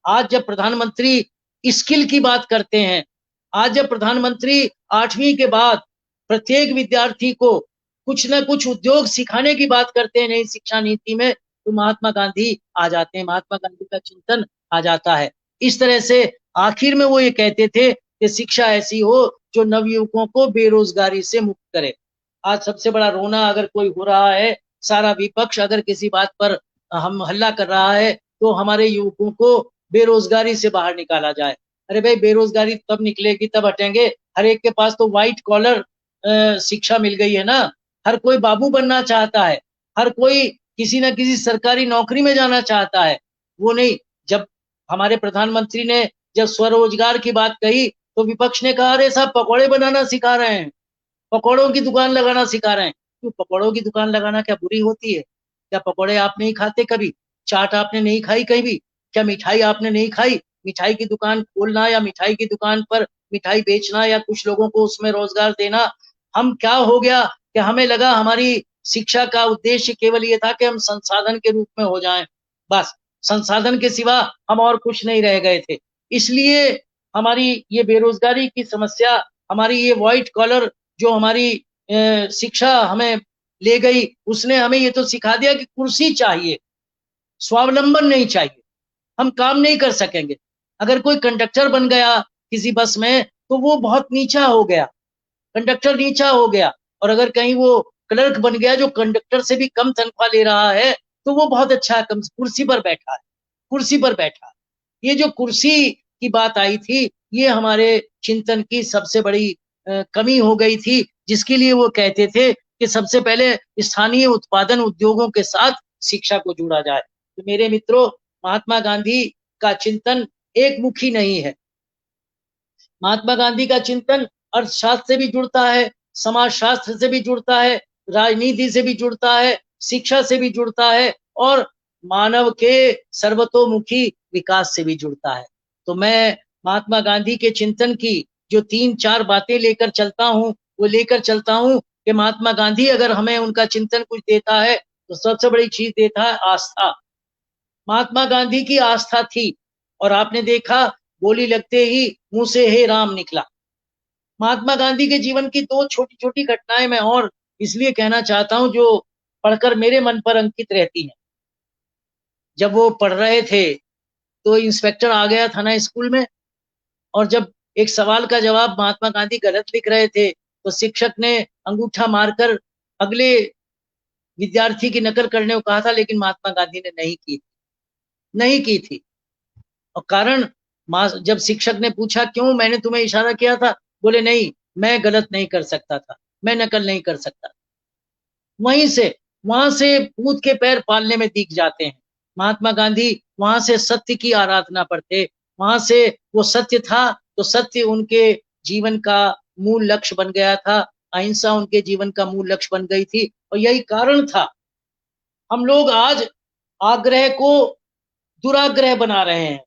S3: आज जब प्रधानमंत्री स्किल की बात करते हैं, आज जब प्रधानमंत्री 8वीं के बाद प्रत्येक विद्यार्थी को कुछ न कुछ उद्योग सिखाने की बात करते हैं नई शिक्षा नीति में, तो महात्मा गांधी आ जाते हैं, महात्मा गांधी का चिंतन आ जाता है। इस तरह से आखिर में वो ये कहते थे कि कि शिक्षा ऐसी हो जो नवयुवकों को बेरोजगारी से मुक्त करे। आज सबसे बड़ा रोना अगर कोई हो रहा है, सारा विपक्ष अगर किसी बात पर हम हल्ला कर रहा है तो हमारे युवकों को बेरोजगारी से बाहर निकाला जाए। अरे भाई, बेरोजगारी तब निकलेगी, तब हटेंगे। हर एक के पास तो व्हाइट कॉलर शिक्षा मिल गई है ना। हर कोई बाबू बनना चाहता है, हर कोई किसी न किसी सरकारी नौकरी में जाना चाहता है। वो नहीं, जब हमारे प्रधानमंत्री ने जब स्वरोजगार की बात कही तो विपक्ष ने कहा, अरे साहब पकौड़े बनाना सिखा रहे हैं, पकौड़ों की दुकान लगाना सिखा रहे हैं। क्यों पकौड़ों की दुकान लगाना क्या बुरी होती है? क्या पकौड़े आप नहीं खाते कभी? चाट आपने नहीं खाई कभी? क्या मिठाई आपने नहीं खाई? मिठाई की दुकान खोलना या मिठाई की दुकान पर मिठाई बेचना या कुछ लोगों को उसमें रोजगार देना, हम क्या हो गया कि हमें लगा हमारी शिक्षा का उद्देश्य केवल ये था कि हम संसाधन के रूप में हो जाएं, बस संसाधन के सिवा हम और कुछ नहीं रह गए थे। इसलिए हमारी ये बेरोजगारी की समस्या, हमारी ये व्हाइट कॉलर जो हमारी शिक्षा हमें ले गई, उसने हमें ये तो सिखा दिया कि कुर्सी चाहिए, स्वावलंबन नहीं चाहिए। हम काम नहीं कर सकेंगे। अगर कोई कंडक्टर बन गया किसी बस में तो वो बहुत नीचा हो गया, कंडक्टर नीचा हो गया। और अगर कहीं वो क्लर्क बन गया जो कंडक्टर से भी कम तनख्वाह ले रहा है तो वो बहुत अच्छा है, कुर्सी पर बैठा है, कुर्सी पर बैठा है। ये जो कुर्सी की बात आई थी, ये हमारे चिंतन की सबसे बड़ी कमी हो गई थी, जिसके लिए वो कहते थे कि सबसे पहले स्थानीय उत्पादन उद्योगों के साथ शिक्षा को जोड़ा जाए। तो मेरे मित्रों, महात्मा गांधी का चिंतन एक मुखी नहीं है। महात्मा गांधी का चिंतन अर्थशास्त्र से भी जुड़ता है, समाजशास्त्र से भी जुड़ता है, राजनीति से भी जुड़ता है, शिक्षा से भी जुड़ता है और मानव के सर्वतोमुखी विकास से भी जुड़ता है। तो मैं महात्मा गांधी के चिंतन की जो 3-4 बातें लेकर चलता हूँ, वो लेकर चलता हूँ कि महात्मा गांधी अगर हमें उनका चिंतन कुछ देता है तो सबसे बड़ी चीज देता है आस्था। महात्मा गांधी की आस्था थी और आपने देखा गोली लगते ही मुंह से हे राम निकला। महात्मा गांधी के जीवन की 2 छोटी-छोटी घटनाएं मैं और इसलिए कहना चाहता हूं जो पढ़कर मेरे मन पर अंकित रहती हैं। जब वो पढ़ रहे थे तो इंस्पेक्टर आ गया था ना स्कूल में, और जब एक सवाल का जवाब महात्मा गांधी गलत लिख रहे थे तो शिक्षक ने अंगूठा मारकर अगले विद्यार्थी की नकल करने को कहा था, लेकिन महात्मा गांधी ने नहीं की थी। और कारण, जब शिक्षक ने पूछा क्यों, मैंने तुम्हें इशारा किया था, बोले नहीं, मैं गलत नहीं कर सकता था, मैं नकल नहीं कर सकता। वहां से पूत के पैर पालने में दिख जाते हैं। महात्मा गांधी वहां से सत्य की आराधना पर थे, वहां से वो सत्य था तो सत्य उनके जीवन का मूल लक्ष्य बन गया था, अहिंसा उनके जीवन का मूल लक्ष्य बन गई थी। और यही कारण था हम लोग आज आग्रह को दुराग्रह बना रहे हैं।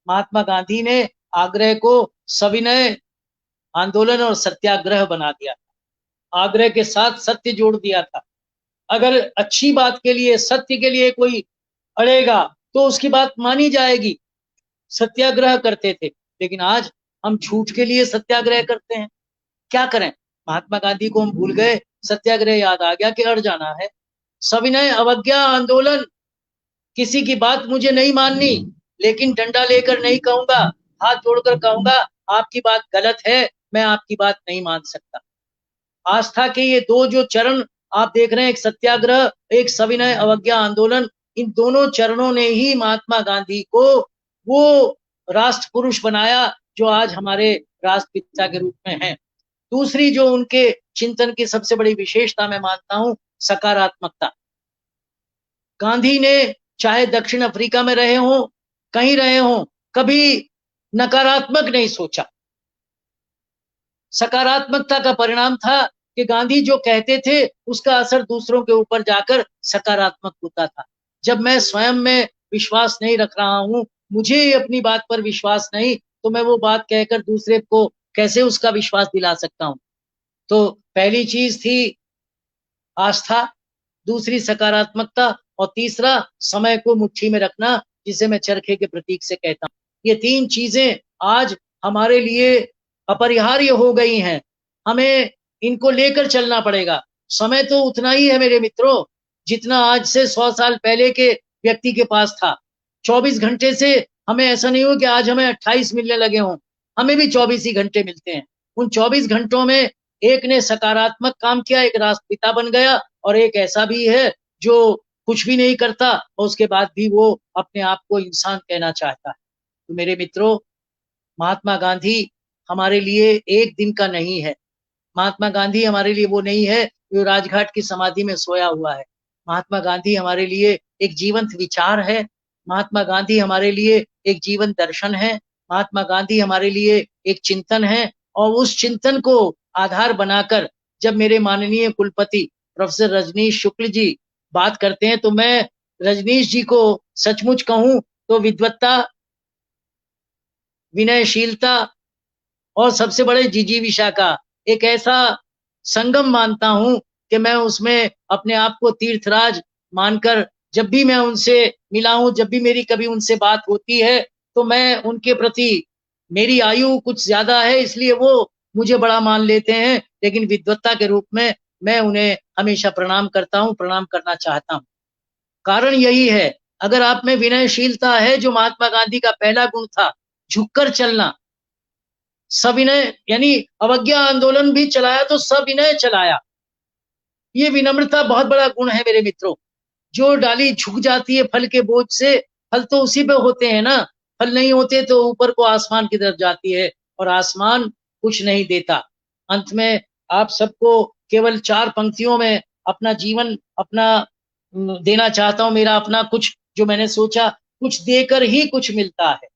S3: महात्मा गांधी ने आग्रह को सविनय आंदोलन और सत्याग्रह बना दिया था, आग्रह के साथ सत्य जोड़ दिया था। अगर अच्छी बात के लिए, सत्य के लिए कोई अड़ेगा तो उसकी बात मानी जाएगी, सत्याग्रह करते थे। लेकिन आज हम झूठ के लिए सत्याग्रह करते हैं। क्या करें, महात्मा गांधी को हम भूल गए, सत्याग्रह याद आ गया कि अड़ जाना है। सविनय अवज्ञा आंदोलन, किसी की बात मुझे नहीं माननी, लेकिन डंडा लेकर नहीं कहूंगा, हाथ जोड़कर कहूंगा आपकी बात गलत है, मैं आपकी बात नहीं मान सकता। आस्था के ये 2 जो चरण आप देख रहे हैं, एक सत्याग्रह, एक सविनय अवज्ञा आंदोलन, इन दोनों चरणों ने ही महात्मा गांधी को वो राष्ट्र पुरुष बनाया जो आज हमारे राष्ट्रपिता के रूप में हैं। दूसरी जो उनके चिंतन की सबसे बड़ी विशेषता मैं मानता हूं, सकारात्मकता। गांधी ने चाहे दक्षिण अफ्रीका में रहे हों, कहीं रहे हों, कभी नकारात्मक नहीं सोचा। सकारात्मकता का परिणाम था कि गांधी जो कहते थे उसका असर दूसरों के ऊपर जाकर सकारात्मक होता था। जब मैं स्वयं में विश्वास नहीं रख रहा हूं, मुझे अपनी बात पर विश्वास नहीं, तो मैं वो बात कहकर दूसरे को कैसे उसका विश्वास दिला सकता हूं। तो पहली चीज थी आस्था, दूसरी सकारात्मकता और तीसरा समय को मुट्ठी में रखना, जिसे मैं चरखे के प्रतीक से कहता हूं। ये 3 चीजें आज हमारे लिए अपरिहार्य हो गई हैं, हमें इनको लेकर चलना पड़ेगा। समय तो उतना ही है मेरे मित्रों जितना आज से 100 साल पहले के व्यक्ति के पास था। 24 घंटे से हमें ऐसा नहीं हो कि आज हमें 28 मिलने लगे हों, हमें भी 24 ही घंटे मिलते हैं। उन 24 घंटों में एक ने सकारात्मक काम किया, एक राष्ट्रपिता बन गया, और एक ऐसा भी है जो कुछ भी नहीं करता और उसके बाद भी वो अपने आप को इंसान कहना चाहता है। तो मेरे मित्रों, महात्मा गांधी हमारे लिए एक दिन का नहीं है। महात्मा गांधी हमारे लिए वो नहीं है जो राजघाट की समाधि में सोया हुआ है। महात्मा गांधी हमारे लिए एक जीवंत विचार है। महात्मा गांधी हमारे लिए एक जीवन दर्शन है। महात्मा गांधी हमारे लिए एक चिंतन है, और उस चिंतन को आधार बनाकर जब मेरे माननीय कुलपति प्रोफेसर रजनीश शुक्ल जी बात करते हैं, तो मैं रजनीश जी को सचमुच कहूं तो विद्वत्ता, विनयशीलता और सबसे बड़े जिजीविषा का एक ऐसा संगम मानता हूं कि मैं उसमें अपने आप को तीर्थराज मानकर जब भी मैं उनसे मिला हूं, जब भी मेरी कभी उनसे बात होती है, तो मैं उनके प्रति, मेरी आयु कुछ ज्यादा है इसलिए वो मुझे बड़ा मान लेते हैं, लेकिन विद्वत्ता के रूप में मैं उन्हें हमेशा प्रणाम करता हूं, प्रणाम करना चाहता हूं। कारण यही है, अगर आप में विनयशीलता है, जो महात्मा गांधी का पहला गुण था, झुककर चलना, सविनय, यानी अवज्ञा आंदोलन भी चलाया तो सविनय चलाया। ये विनम्रता बहुत बड़ा गुण है मेरे मित्रों। जो डाली झुक जाती है फल के बोझ से, फल तो उसी पे होते हैं ना, फल नहीं होते तो ऊपर को आसमान की तरफ जाती है, और आसमान कुछ नहीं देता। अंत में आप सबको केवल 4 पंक्तियों में अपना जीवन देना चाहता हूं। मेरा अपना कुछ जो मैंने सोचा, कुछ देकर ही कुछ मिलता है,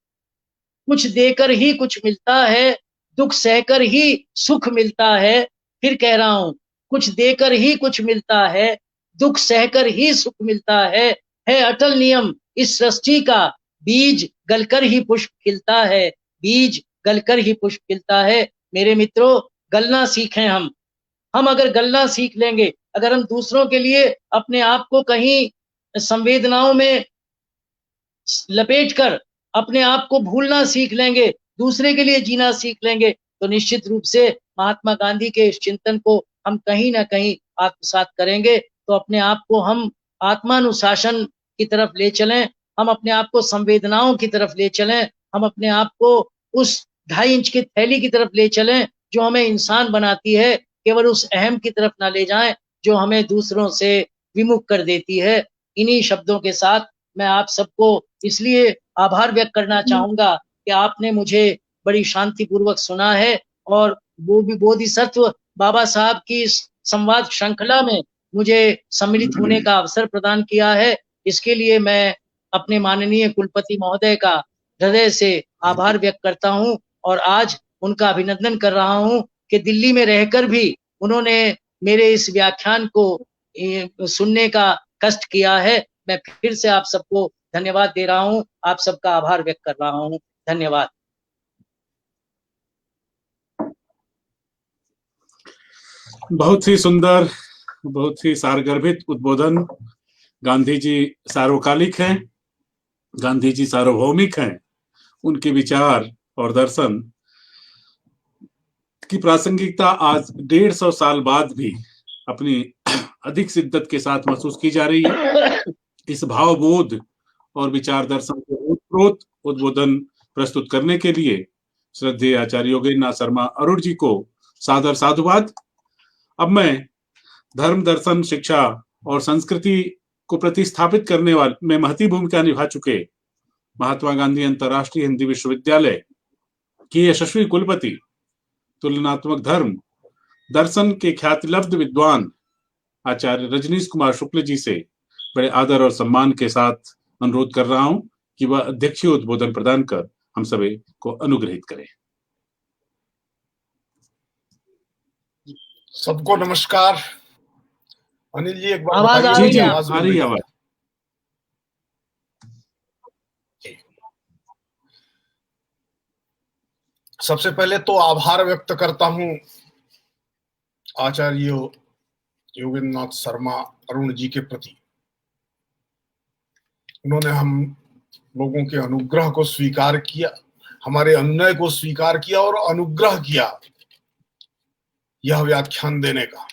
S3: कुछ देकर ही कुछ मिलता है, दुख सहकर ही सुख मिलता है। फिर कह रहा हूं, कुछ देकर ही कुछ मिलता है, दुख सहकर ही सुख मिलता है अटल नियम इस सृष्टि का, बीज गलकर ही पुष्प खिलता है, बीज गलकर ही पुष्प खिलता है। मेरे मित्रों, गलना सीखें हम अगर गलना सीख लेंगे, अगर हम दूसरों के लिए अपने आप को कहीं संवेदनाओं में लपेट कर अपने आप को भूलना सीख लेंगे, दूसरे के लिए जीना सीख लेंगे, तो निश्चित रूप से महात्मा गांधी के इस चिंतन को हम कहीं ना कहीं आत्मसात करेंगे। तो अपने आप को हम आत्मानुशासन की तरफ ले चलें, हम अपने आप को संवेदनाओं की तरफ ले चलें, हम अपने आप को उस 2.5 इंच की थैली की तरफ ले चलें जो हमें इंसान बनाती है, केवल उस अहम की तरफ ना ले जाएं जो हमें दूसरों से विमुख कर देती है। इन्हीं शब्दों के साथ मैं आप सबको इसलिए आभार व्यक्त करना चाहूंगा कि आपने मुझे बड़ी शांतिपूर्वक सुना है, और वो भी बोधिसत्व बाबा साहब की इस संवाद श्रृंखला में मुझे सम्मिलित होने का अवसर प्रदान किया है। इसके लिए मैं अपने माननीय कुलपति महोदय का हृदय से आभार व्यक्त करता हूं, और आज उनका अभिनंदन कर रहा हूं कि दिल्ली में रहकर भी उन्होंने मेरे इस व्याख्यान को सुनने का कष्ट किया है। मैं फिर से आप सबको धन्यवाद दे रहा हूं, आप सबका आभार व्यक्त कर रहा हूं। धन्यवाद।
S2: बहुत ही सुंदर, बहुत ही सारगर्भित उद्बोधन। गांधी जी सार्वकालिक हैं, गांधी जी सार्वभौमिक हैं। उनके विचार और दर्शन की प्रासंगिकता आज 150 साल बाद भी अपनी अधिक शिद्दत के साथ महसूस की जा रही है। इस भावबोध और विचार दर्शन के ओतप्रोत उद्बोधन प्रस्तुत करने के लिए श्रद्धेय आचार्य योगेंद्र नाथ शर्मा अरुण जी को सादर साधुवाद। अब मैं धर्म, दर्शन, शिक्षा और संस्कृति को प्रतिस्थापित करने में महती भूमिका निभा चुके महात्मा गांधी अंतर्राष्ट्रीय हिंदी विश्वविद्यालय की यशस्वी कुलपति, तुलनात्मक धर्म दर्शन के ख्यातिलब्ध विद्वान आचार्य रजनीश कुमार शुक्ल जी से बड़े आदर और सम्मान के साथ अनुरोध कर रहा हूं कि वह अध्यक्षीय उद्बोधन प्रदान कर हम सभी को अनुग्रहित करें।
S4: सबको नमस्कार। अनिल जी, एक बार
S3: आवाज आ रही है?
S2: आ रही आवाज।
S4: सबसे पहले तो आभार व्यक्त करता हूं आचार्य योगेंद्र नाथ शर्मा अरुण जी के प्रति। उन्होंने हम लोगों के अनुग्रह को स्वीकार किया, हमारे अनुनय को स्वीकार किया और अनुग्रह किया यह व्याख्यान देने का।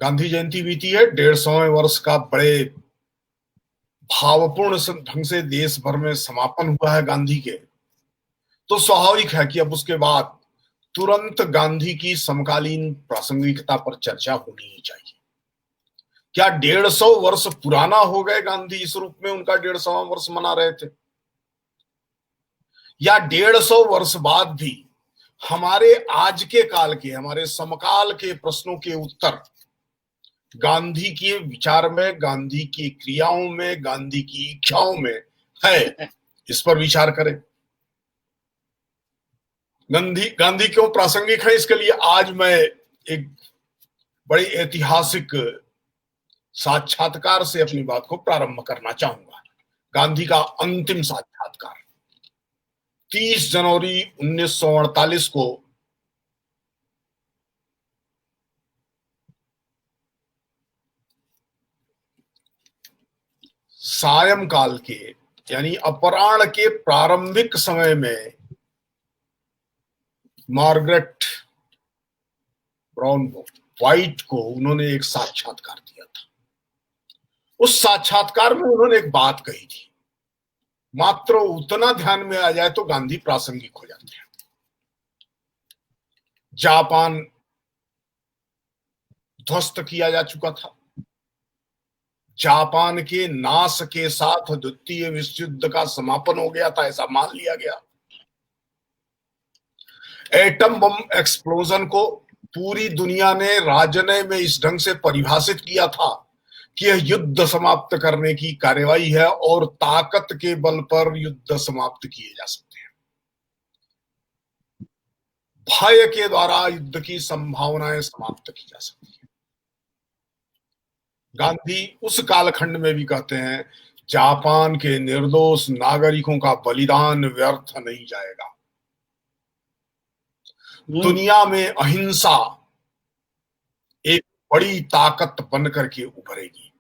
S4: गांधी जयंती बीती है, 150वें वर्ष का बड़े भावपूर्ण ढंग से देश भर में समापन हुआ है गांधी के। तो स्वाभाविक है कि अब उसके बाद तुरंत गांधी की समकालीन प्रासंगिकता पर चर्चा होनी ही चाहिए। क्या 150 वर्ष पुराना हो गए गांधी इस रूप में उनका 150वां वर्ष मना रहे थे, या 150 वर्ष बाद भी हमारे आज के काल के, हमारे समकाल के प्रश्नों के उत्तर गांधी के विचार में, गांधी की क्रियाओं में, गांधी की इच्छाओं में है, इस पर विचार करें। गांधी क्यों प्रासंगिक है, इसके लिए आज मैं एक बड़ी ऐतिहासिक साक्षात्कार से अपनी बात को प्रारंभ करना चाहूंगा। गांधी का अंतिम साक्षात्कार 30 जनवरी 1948 को सायंकाल के यानी अपराह्न के प्रारंभिक समय में मार्गरेट ब्राउन व्हाइट को उन्होंने एक साक्षात्कार दिया था। उस साक्षात्कार में उन्होंने एक बात कही थी, मात्र उतना ध्यान में आ जाए तो गांधी प्रासंगिक हो जाते हैं। जापान ध्वस्त किया जा चुका था, जापान के नाश के साथ द्वितीय विश्व युद्ध का समापन हो गया था, ऐसा मान लिया गया। एटम बम एक्सप्लोजन को पूरी दुनिया ने राजनय में इस ढंग से परिभाषित किया था कि यह युद्ध समाप्त करने की कार्यवाही है और ताकत के बल पर युद्ध समाप्त किए जा सकते हैं। भय के द्वारा युद्ध की संभावनाएं समाप्त की जा सकती है। गांधी उस कालखंड में भी कहते हैं, जापान के निर्दोष नागरिकों का बलिदान व्यर्थ नहीं जाएगा। दुनिया में अहिंसा एक बड़ी ताकत बनकर के उभरेगी।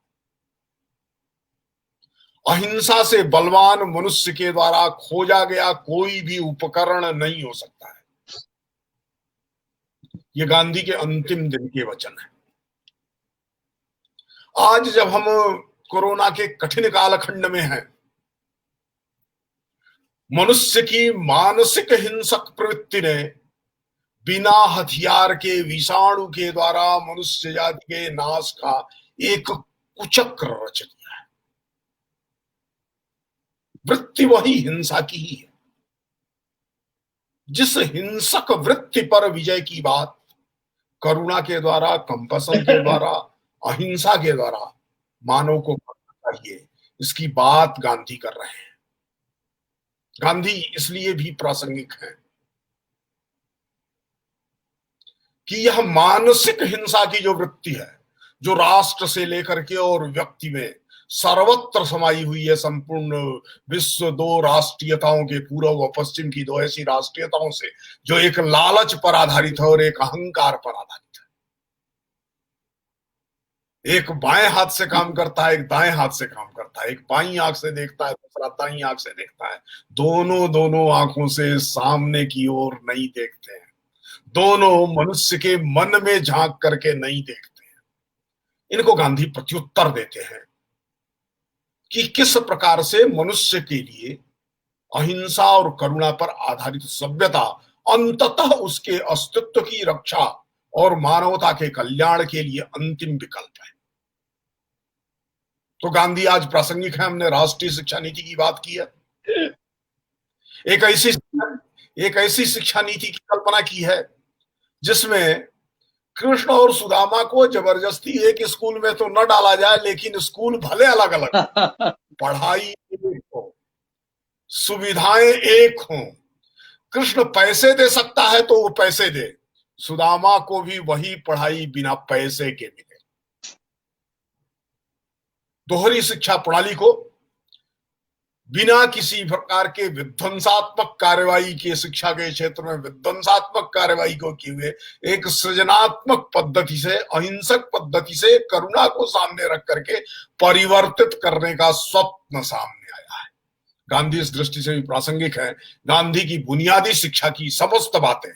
S4: अहिंसा से बलवान मनुष्य के द्वारा खोजा गया कोई भी उपकरण नहीं हो सकता है। ये गांधी के अंतिम दिन के वचन है। आज जब हम कोरोना के कठिन कालखंड में हैं, मनुष्य की मानसिक हिंसक प्रवृत्ति ने बिना हथियार के विषाणु के द्वारा मनुष्य जाति के नाश का एक कुचक्र रच दिया है। वृत्ति वही हिंसा की ही है। जिस हिंसक वृत्ति पर विजय की बात करुणा के द्वारा, कंपैशन के द्वारा, अहिंसा के द्वारा मानव को करना चाहिए, इसकी बात गांधी कर रहे हैं। गांधी इसलिए भी प्रासंगिक है कि यह मानसिक हिंसा की जो वृत्ति है, जो राष्ट्र से लेकर के और व्यक्ति में सर्वत्र समाई हुई है, संपूर्ण विश्व दो राष्ट्रीयताओं के, पूर्व व पश्चिम की दो ऐसी राष्ट्रीयताओं से, जो एक लालच पर आधारित है और एक अहंकार पर आधारित है। एक बाएं हाथ से काम करता है, एक दाएं हाथ से काम करता है, एक बाईं आंख से देखता है, दूसरा दाईं आंख से देखता है। दोनों आंखों से सामने की ओर नहीं देखते हैं, दोनों मनुष्य के मन में झांक करके नहीं देखते हैं। इनको गांधी प्रत्युत्तर देते हैं कि किस प्रकार से मनुष्य के लिए अहिंसा और करुणा पर आधारित सभ्यता अंततः उसके अस्तित्व की रक्षा और मानवता के कल्याण के लिए अंतिम विकल्प है। तो गांधी आज प्रासंगिक है। हमने राष्ट्रीय शिक्षा नीति की बात की है। एक ऐसी शिक्षा नीति की कल्पना की है जिसमें कृष्ण और सुदामा को जबरदस्ती एक स्कूल में तो न डाला जाए, लेकिन स्कूल भले अलग अलग, पढ़ाई एक हो, सुविधाएं एक हो। कृष्ण पैसे दे सकता है तो वो पैसे दे, सुदामा को भी वही पढ़ाई बिना पैसे के मिले। दोहरी शिक्षा प्रणाली को बिना किसी प्रकार के विध्वंसात्मक कार्रवाई के, शिक्षा के क्षेत्र में विध्वंसात्मक कार्रवाई को किए हुए एक सृजनात्मक पद्धति से, अहिंसक पद्धति से करुणा को सामने रख करके परिवर्तित करने का स्वप्न सामने आया है। गांधी इस दृष्टि से भी प्रासंगिक है। गांधी की बुनियादी शिक्षा की समस्त बातें,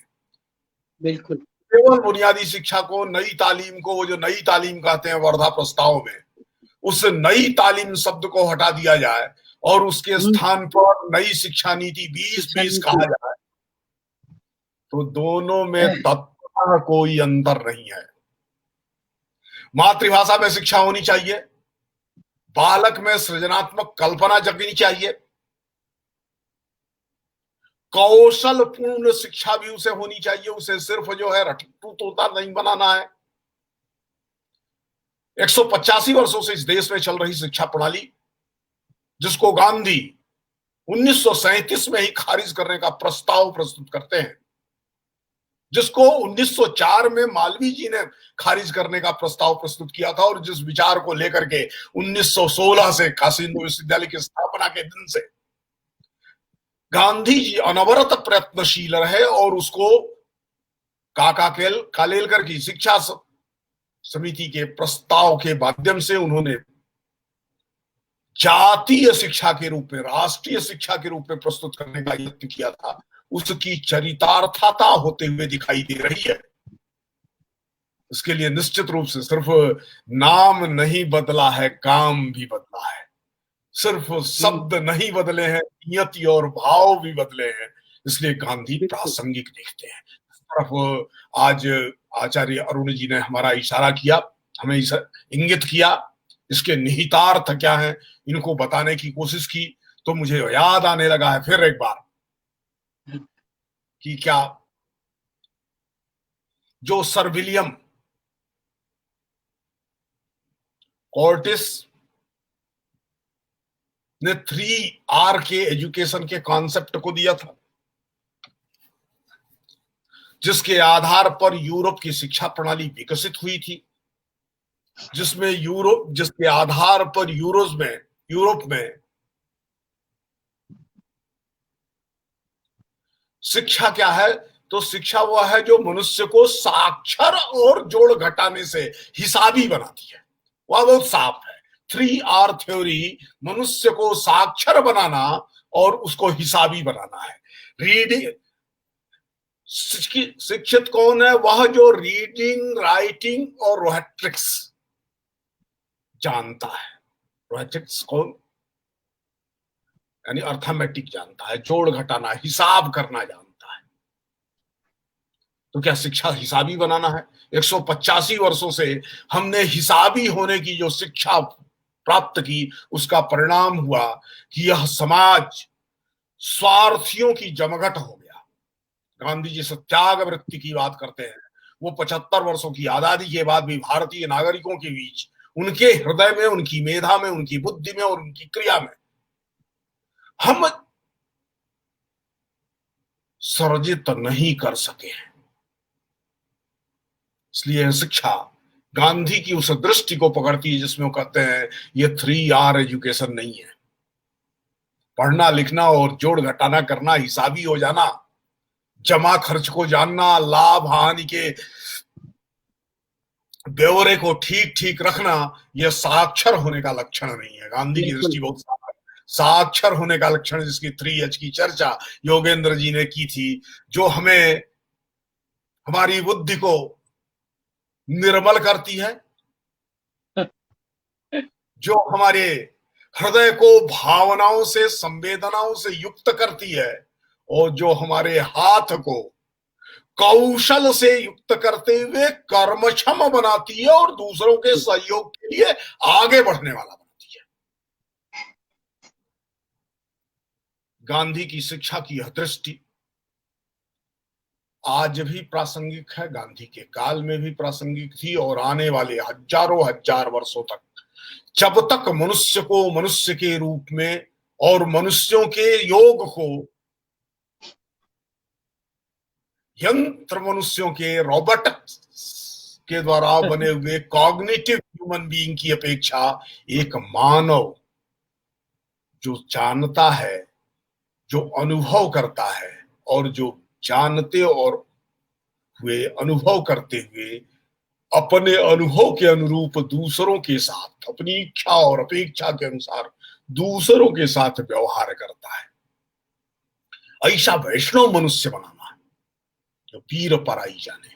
S3: बिल्कुल,
S4: केवल बुनियादी शिक्षा को, नई तालीम को, वो जो नई तालीम कहते हैं वर्धा प्रस्ताव में, उस नई तालीम शब्द को हटा दिया जाए और उसके स्थान पर नई शिक्षा नीति 2020 कहा जाए, तो दोनों में तत्वतः कोई अंतर नहीं है। मातृभाषा में शिक्षा होनी चाहिए, बालक में सृजनात्मक कल्पना जगनी चाहिए, कौशल पूर्ण शिक्षा भी उसे होनी चाहिए। उसे सिर्फ जो है रट्टू तोता नहीं बनाना है। 185 वर्षों से इस देश में चल रही शिक्षा प्रणाली, जिसको गांधी 1937 में ही खारिज करने का प्रस्ताव प्रस्तुत करते हैं, जिसको 1904 में मालवीय जी ने खारिज करने का प्रस्ताव प्रस्तुत किया था, और जिस विचार को लेकर के 1916 से काशी हिंदू विश्वविद्यालय की स्थापना के दिन से गांधी जी अनवरत प्रयत्नशील रहे, और उसको काका कालेलकर की शिक्षा समिति के प्रस्ताव के माध्यम से उन्होंने जातीय शिक्षा के रूप में, राष्ट्रीय शिक्षा के रूप में प्रस्तुत करने का यत्न किया था। उसकी चरितार्थता होते हुए दिखाई दे रही है। इसके लिए निश्चित रूप से सिर्फ नाम नहीं बदला है, काम भी बदला है। सिर्फ शब्द नहीं बदले हैं, नियति और भाव भी बदले हैं। इसलिए गांधी प्रासंगिक दिखते हैं। इस तरफ आज आचार्य अरुण जी ने हमारा इशारा किया, हमें इंगित किया, इसके निहितार्थ क्या है इनको बताने की कोशिश की, तो मुझे याद आने लगा है फिर एक बार कि क्या जो सर विलियम कॉर्टिस ने 3R के एजुकेशन के कॉन्सेप्ट को दिया था, जिसके आधार पर यूरोप की शिक्षा प्रणाली विकसित हुई थी, जिसके आधार पर यूरोप में शिक्षा क्या है, तो शिक्षा वह है जो मनुष्य को साक्षर और जोड़ घटाने से हिसाबी बनाती है। वह बहुत साफ है। 3R थ्योरी मनुष्य को साक्षर बनाना और उसको हिसाबी बनाना है। रीडिंग शिक्षित कौन है? वह जो रीडिंग, राइटिंग और रोहेट्रिक्स जानता है। रोहेट्रिक्स कौन? यानी अर्थमेटिक जानता है, जोड़ घटाना, हिसाब करना जानता है। तो क्या शिक्षा हिसाबी बनाना है? 185 वर्षों से हमने हिसाबी होने की जो शिक्षा प्राप्त की, उसका परिणाम हुआ कि यह समाज स्वार्थियों की जमघट हो गया। गांधी जी सत्याग्रह वृत्ति की बात करते हैं। वो 75 वर्षों की आजादी के बाद भी भारतीय नागरिकों के बीच, उनके हृदय में, उनकी मेधा में, उनकी बुद्धि में और उनकी क्रिया में हम सर्जित नहीं कर सके हैं। इसलिए शिक्षा गांधी की उस दृष्टि को पकड़ती है जिसमें वो कहते हैं ये 3R एजुकेशन नहीं है। पढ़ना, लिखना और जोड़ घटाना करना, हिसाबी हो जाना, जमा खर्च को जानना, लाभ हानि के ब्यौरे को ठीक ठीक रखना, यह साक्षर होने का लक्षण नहीं है। गांधी की दृष्टि बहुत साफ है। साक्षर होने का लक्षण, जिसकी 3H की चर्चा योगेंद्र जी ने की थी, जो हमें हमारी बुद्धि को निर्मल करती है, जो हमारे हृदय को भावनाओं से, संवेदनाओं से युक्त करती है, और जो हमारे हाथ को कौशल से युक्त करते हुए कर्मक्षम बनाती है और दूसरों के सहयोग के लिए आगे बढ़ने वाला बनाती है। गांधी की शिक्षा की यह दृष्टि आज भी प्रासंगिक है, गांधी के काल में भी प्रासंगिक थी, और आने वाले हजारों हजार वर्षों तक, जब तक मनुष्य को मनुष्य के रूप में और मनुष्यों के योग को यंत्र मनुष्यों के, रोबोट के द्वारा बने हुए कॉग्निटिव ह्यूमन बीइंग की अपेक्षा एक मानव जो जानता है, जो अनुभव करता है, और जो जानते और हुए अनुभव करते हुए अपने अनुभव के अनुरूप दूसरों के साथ, अपनी इच्छा और अपेक्षा के अनुसार दूसरों के साथ व्यवहार करता है, ऐसा वैष्णव मनुष्य बनाना है जो पीर पराई जाने।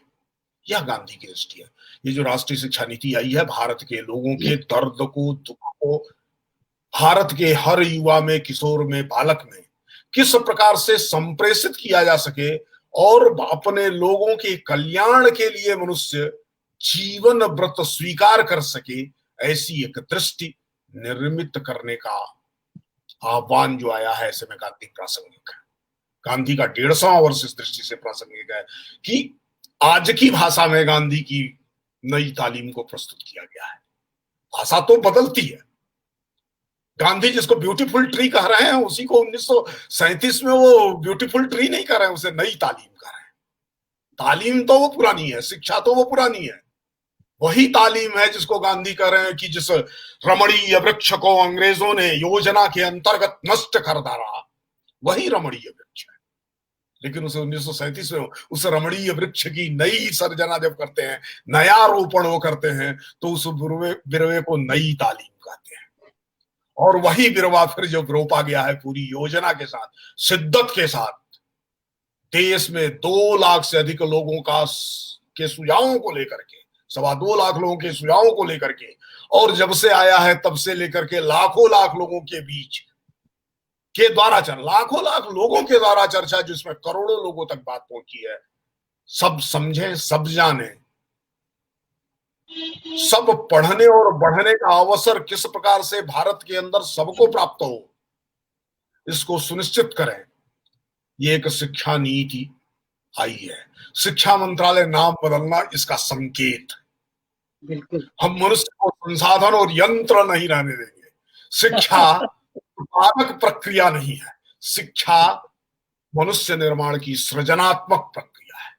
S4: यह गांधी की दृष्टि है। ये जो राष्ट्रीय शिक्षा नीति आई है, भारत के लोगों के दर्द को, दुख को, भारत के हर युवा में, किशोर में, बालक में किस प्रकार से संप्रेषित किया जा सके और अपने लोगों के कल्याण के लिए मनुष्य जीवन व्रत स्वीकार कर सके, ऐसी एक दृष्टि निर्मित करने का आह्वान जो आया है, ऐसे में गांधी प्रासंगिक है। गांधी का 150वां वर्ष इस दृष्टि से प्रासंगिक है कि आज की भाषा में गांधी की नई तालीम को प्रस्तुत किया गया है। भाषा तो बदलती है। गांधी जिसको ब्यूटीफुल ट्री कह रहे हैं, उसी को 1937 में वो ब्यूटीफुल ट्री नहीं कह रहे हैं, उसे नई तालीम कह रहे हैं। तालीम तो वो पुरानी है, शिक्षा तो वो पुरानी है। वही तालीम है जिसको गांधी कह रहे हैं कि जिस रमणीय वृक्ष को अंग्रेजों ने योजना के अंतर्गत नष्ट कर डाला, वही रमणीय वृक्ष है। लेकिन उसे 1937 में उस रमणीय वृक्ष की नई सर्जना जब करते हैं, नया रोपण वो करते हैं, तो उस बिरवे को नई तालीम कहते हैं। और वही बिरवा फिर जब रोपा गया है पूरी योजना के साथ, शिद्दत के साथ, देश में 2 लाख से अधिक लोगों के सुझावों को लेकर के, 2.25 लाख लोगों के सुझावों को लेकर के, और जब से आया है तब से लेकर के लाखों लाख लोगों के बीच के द्वारा लाखों लाख लोगों के द्वारा चर्चा, जिसमें करोड़ों लोगों तक बात पहुंची है। सब समझे, सब जाने, सब पढ़ने और बढ़ने का अवसर किस प्रकार से भारत के अंदर सबको प्राप्त हो, इसको सुनिश्चित करें। ये एक शिक्षा नीति आई है। शिक्षा मंत्रालय नाम बदलना इसका संकेत।
S3: बिल्कुल।
S4: हम मनुष्य को संसाधन और यंत्र नहीं रहने देंगे। शिक्षा उत्पादक प्रक्रिया नहीं है, शिक्षा मनुष्य निर्माण की सृजनात्मक प्रक्रिया है।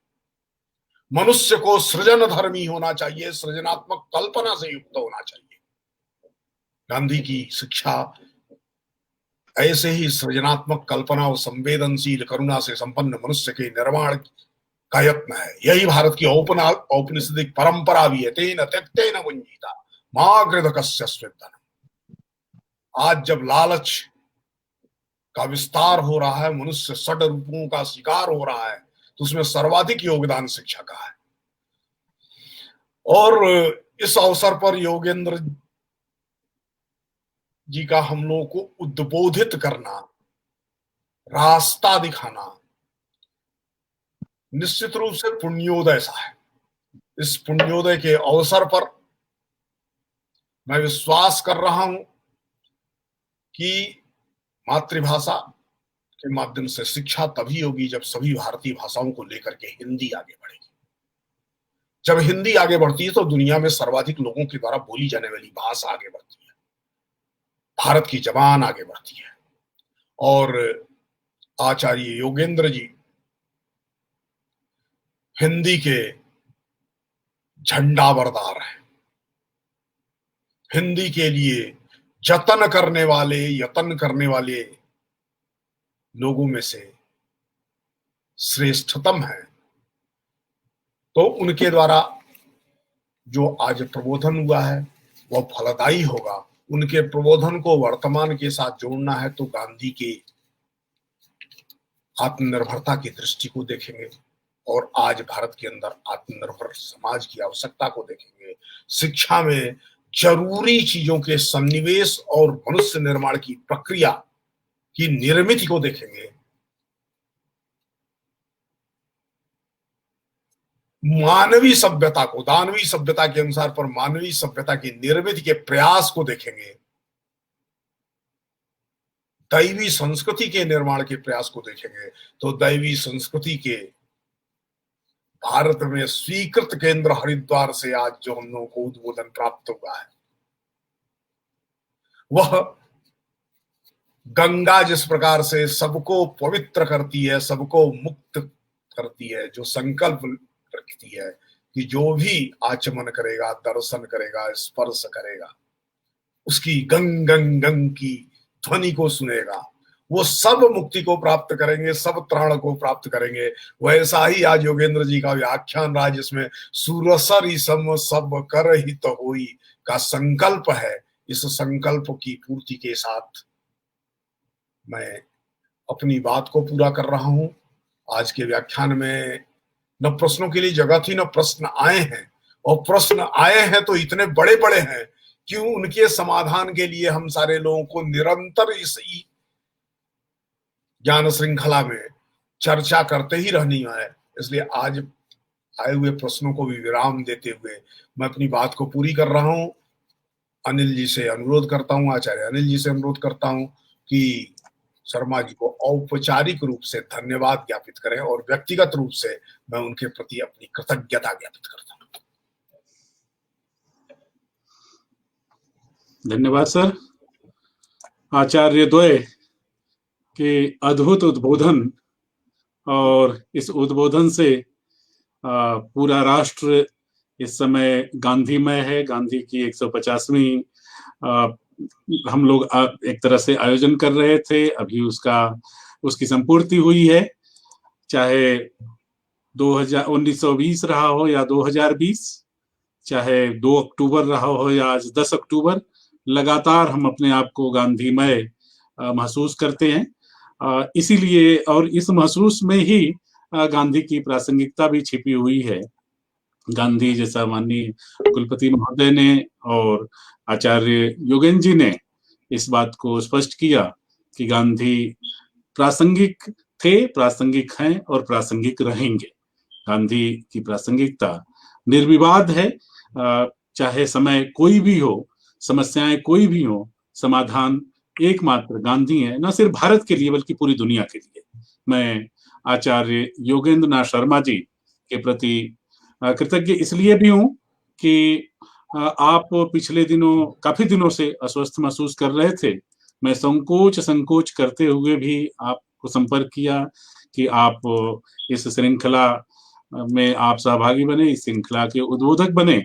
S4: मनुष्य को सृजन धर्मी होना चाहिए, सृजनात्मक कल्पना से युक्त होना चाहिए। गांधी की शिक्षा ऐसे ही सृजनात्मक कल्पना और संवेदनशील करुणा से संपन्न मनुष्य के निर्माण का यत्न है। यही भारत की औपनिषदिक परंपरा भी है। तेन त्यक्तेन वंजिता मा गृधकस्य स्वेदनम्। आज जब लालच का विस्तार हो रहा है, मनुष्य षड रूपों का शिकार हो रहा है, तो उसमें सर्वाधिक योगदान शिक्षा का है। और इस अवसर पर योगेंद्र जी का हम लोगों को उद्बोधित करना, रास्ता दिखाना निश्चित रूप से पुण्योदय सा है। इस पुण्योदय के अवसर पर मैं विश्वास कर रहा हूं कि मातृभाषा के माध्यम से शिक्षा तभी होगी जब सभी भारतीय भाषाओं को लेकर के हिंदी आगे बढ़ेगी। जब हिंदी आगे बढ़ती है तो दुनिया में सर्वाधिक लोगों के द्वारा बोली जाने वाली भाषा आगे बढ़ती है, भारत की जबान आगे बढ़ती है। और आचार्य योगेंद्र जी हिंदी के झंडा बरदार हैं। हिंदी के लिए यत्न करने वाले लोगों में से श्रेष्ठतम है। तो उनके द्वारा जो आज प्रबोधन हुआ है वह फलदायी होगा। उनके प्रबोधन को वर्तमान के साथ जोड़ना है तो गांधी के आत्मनिर्भरता की दृष्टि को देखेंगे और आज भारत के अंदर आत्मनिर्भर समाज की आवश्यकता को देखेंगे। शिक्षा में जरूरी चीजों के सन्निवेश और मनुष्य निर्माण की प्रक्रिया की निर्मिति को देखेंगे। मानवीय सभ्यता को दानवी सभ्यता के अनुसार पर मानवीय सभ्यता की निर्मिति के प्रयास को देखेंगे। दैवी संस्कृति के निर्माण के प्रयास को देखेंगे तो दैवी संस्कृति के भारत में स्वीकृत केंद्र हरिद्वार से आज जो हम लोगों को उद्बोधन प्राप्त हुआ है, वह गंगा जिस प्रकार से सबको पवित्र करती है, सबको मुक्त करती है, जो संकल्प रखती है कि जो भी आचमन करेगा, दर्शन करेगा, स्पर्श करेगा, उसकी गंग गंग गंग की ध्वनि को सुनेगा, वो सब मुक्ति को प्राप्त करेंगे, सब त्राण को प्राप्त करेंगे। वैसा ही आज योगेंद्र जी का व्याख्यान रहा जिसमें सुरसरी सम सब कर हित होई का संकल्प है। इस संकल्प की पूर्ति के साथ मैं अपनी बात को पूरा कर रहा हूं। आज के व्याख्यान में न प्रश्नों के लिए जगह थी, न प्रश्न आए हैं, और प्रश्न आए हैं तो इतने बड़े बड़े हैं कि उनके समाधान के लिए हम सारे लोगों को निरंतर इस ज्ञान श्रृंखला में चर्चा करते ही रहनी है। इसलिए आज आए हुए प्रश्नों को भी विराम देते हुए मैं अपनी बात को पूरी कर रहा हूं। अनिल जी से अनुरोध करता हूं, आचार्य अनिल जी से अनुरोध करता हूं कि शर्मा जी को औपचारिक रूप से धन्यवाद ज्ञापित करें और व्यक्तिगत रूप से मैं उनके प्रति अपनी कृतज्ञता ज्ञापित करता हूं।
S2: धन्यवाद सर। आचार्य द्वय के अद्भुत उद्बोधन, और इस उद्बोधन से पूरा राष्ट्र इस समय गांधीमय है। गांधी की 150वीं हम लोग एक तरह से आयोजन कर रहे थे, अभी उसकी संपूर्ति हुई है। चाहे 1920 रहा हो या 2020, चाहे 2 अक्टूबर रहा हो या आज 10 अक्टूबर, लगातार हम अपने आप को गांधीमय महसूस करते हैं। इसीलिए और इस महसूस में ही गांधी की प्रासंगिकता भी छिपी हुई है। गांधी जैसा माननीय कुलपति महोदय ने और आचार्य योगेंद्र जी ने इस बात को स्पष्ट किया कि गांधी प्रासंगिक थे, प्रासंगिक हैं और प्रासंगिक रहेंगे। गांधी की प्रासंगिकता निर्विवाद है। चाहे समय कोई भी हो, समस्याएं कोई भी हो, समाधान एकमात्र गांधी है, न सिर्फ भारत के लिए बल्कि पूरी दुनिया के लिए। मैं आचार्य योगेंद्र नाथ शर्मा जी के प्रति कृतज्ञ इसलिए भी हूं कि आप पिछले दिनों काफी दिनों से अस्वस्थ महसूस कर रहे थे। मैं संकोच करते हुए भी आपको संपर्क किया कि आप इस श्रृंखला में आप सहभागी बने, इस श्रृंखला के उद्बोधक बने।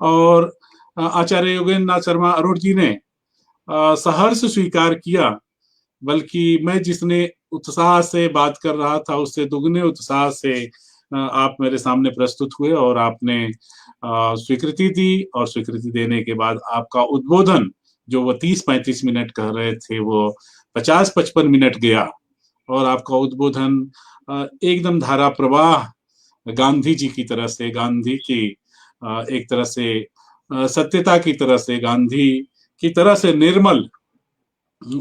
S2: और आचार्य योगेंद्र नाथ शर्मा अरोड़ जी ने सहर्ष स्वीकार किया, बल्कि मैं जिसने उत्साह से बात कर रहा था उससे दुगने उत्साह से आप मेरे सामने प्रस्तुत हुए और आपने स्वीकृति दी। और स्वीकृति देने के बाद आपका उद्बोधन, जो वो 30-35 मिनट कह रहे थे, वो 50-55 मिनट गया। और आपका उद्बोधन एकदम धारा प्रवाह गांधी जी की तरह से, गांधी की एक तरह से सत्यता की तरह से, गांधी की तरह से निर्मल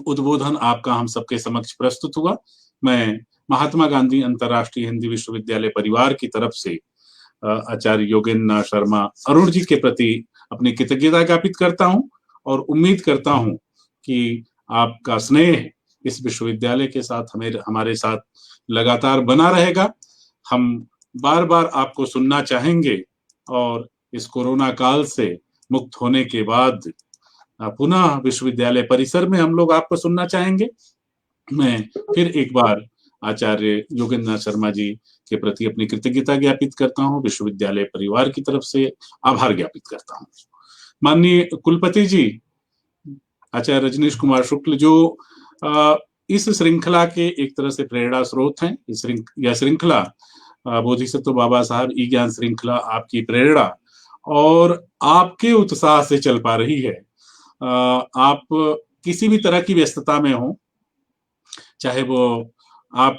S2: उद्बोधन आपका हम सबके समक्ष प्रस्तुत हुआ। मैं महात्मा गांधी अंतर्राष्ट्रीय हिंदी विश्वविद्यालय परिवार की तरफ से आचार्य योगेंद्र नाथ शर्मा अरोड़ जी के प्रति अपनी कृतज्ञता ज्ञापित करता हूं और उम्मीद करता हूं कि आपका स्नेह इस विश्वविद्यालय के साथ हमारे साथ लगातार बना रहेगा। हम बार बार आपको सुनना चाहेंगे और इस कोरोना काल से मुक्त होने के बाद पुनः विश्वविद्यालय परिसर में हम लोग आपको सुनना चाहेंगे। मैं फिर एक बार आचार्य योगेंद्र नाथ शर्मा जी के प्रति अपनी कृतज्ञता ज्ञापित करता हूं, विश्वविद्यालय परिवार की तरफ से आभार ज्ञापित करता हूं। माननीय कुलपति जी आचार्य रजनीश कुमार शुक्ल, जो इस श्रृंखला के एक तरह से प्रेरणा स्रोत हैं। यह श्रृंखला बोधिसत्व बाबा साहब ई ज्ञान श्रृंखला आपकी प्रेरणा और आपके उत्साह से चल पा रही है। आप किसी भी तरह की व्यस्तता में हो, चाहे वो आप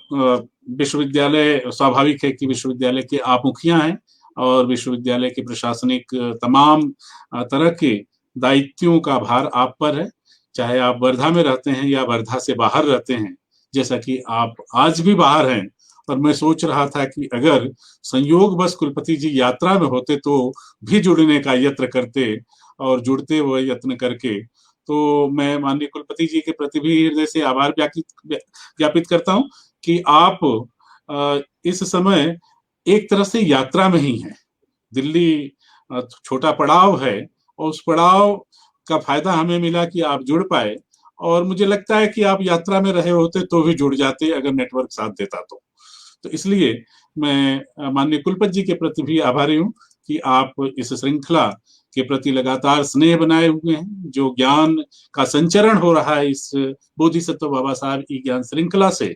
S2: विश्वविद्यालय, स्वाभाविक है कि विश्वविद्यालय के आप मुखिया हैं और विश्वविद्यालय के प्रशासनिक तमाम तरह के दायित्वों का भार आप पर है। चाहे आप वर्धा में रहते हैं या वर्धा से बाहर रहते हैं, जैसा कि आप आज भी बाहर हैं। और मैं सोच रहा था कि अगर संयोग बस कुलपति जी यात्रा में होते तो भी जुड़ने का यत्न करते, और जुड़ते हुए यत्न करके तो मैं माननीय कुलपति जी के प्रति भी हृदय से आभार ज्ञापित करता हूं कि आप इस समय एक तरह से यात्रा में ही हैं। दिल्ली छोटा पड़ाव है और उस पड़ाव का फायदा हमें मिला कि आप जुड़ पाए, और मुझे लगता है कि आप यात्रा में रहे होते तो भी जुड़ जाते अगर नेटवर्क साथ देता तो इसलिए मैं माननीय कुलपति जी के प्रति भी आभारी हूं कि आप इस श्रृंखला के प्रति लगातार स्नेह बनाए हुए हैं। जो ज्ञान का संचरण हो रहा है इस बोधिसत्व बाबा साहब ई ज्ञान श्रृंखला से,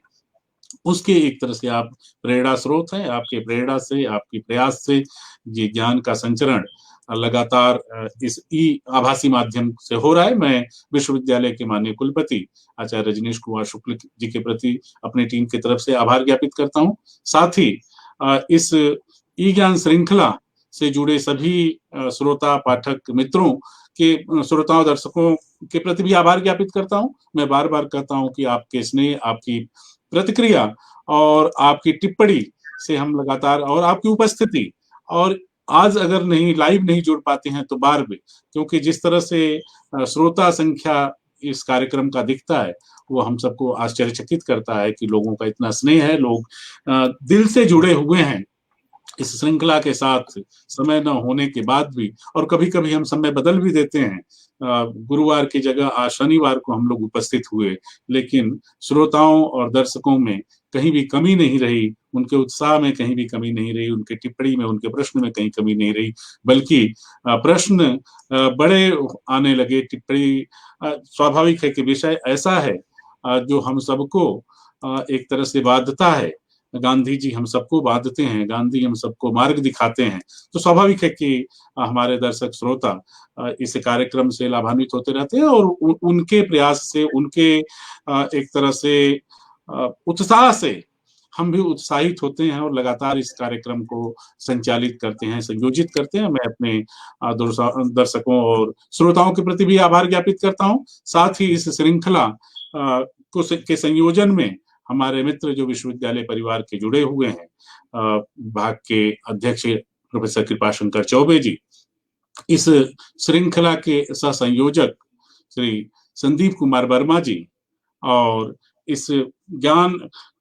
S2: उसके एक तरह से आप प्रेरणा स्रोत हैं। आपके प्रेरणा से, आपकी प्रयास से ये ज्ञान का संचरण लगातार इस ई आभासी माध्यम से हो रहा है। मैं विश्वविद्यालय के माननीय कुलपति आचार्य रजनीश कुमार शुक्ल जी के प्रति अपनी टीम की तरफ से आभार ज्ञापित करता हूं। साथ ही इस ई ज्ञान श्रृंखला से जुड़े सभी श्रोता पाठक मित्रों के, श्रोताओं दर्शकों के प्रति भी आभार ज्ञापित करता हूं। मैं बार बार कहता हूं कि आपके स्नेह, आपकी प्रतिक्रिया और आपकी टिप्पणी से हम लगातार, और आपकी उपस्थिति, और आज अगर नहीं लाइव नहीं जुड़ पाते हैं तो बार में, क्योंकि जिस तरह से श्रोता संख्या इस कार्यक्रम का दिखता है वो हम सबको आश्चर्यचकित करता है कि लोगों का इतना स्नेह है, लोग दिल से जुड़े हुए हैं इस श्रृंखला के साथ, समय न होने के बाद भी। और कभी कभी हम समय बदल भी देते हैं, गुरुवार की जगह आज शनिवार को हम लोग उपस्थित हुए, लेकिन श्रोताओं और दर्शकों में कहीं भी कमी नहीं रही, उनके उत्साह में कहीं भी कमी नहीं रही, उनके टिप्पणी में, उनके प्रश्न में कहीं कमी नहीं रही, बल्कि प्रश्न बड़े आने लगे, टिप्पणी स्वाभाविक है कि विषय ऐसा है जो हम सबको एक तरह से बाध्यता है। गांधी जी हम सबको बांधते हैं, गांधी हम सबको मार्ग दिखाते हैं, तो स्वाभाविक है कि हमारे दर्शक श्रोता इस कार्यक्रम से लाभान्वित होते रहते हैं और उनके प्रयास से, उनके एक तरह से उत्साह से हम भी उत्साहित होते हैं और लगातार इस कार्यक्रम को संचालित करते हैं, संयोजित करते हैं। मैं अपने दर्शकों और श्रोताओं के प्रति भी आभार ज्ञापित करता हूं। साथ ही इस श्रृंखला के संयोजन में हमारे मित्र जो विश्वविद्यालय परिवार के जुड़े हुए हैं, विभाग के अध्यक्ष प्रोफेसर कृपाशंकर चौबे जी, इस श्रृंखला के सह संयोजक श्री संदीप कुमार वर्मा जी, और इस ज्ञान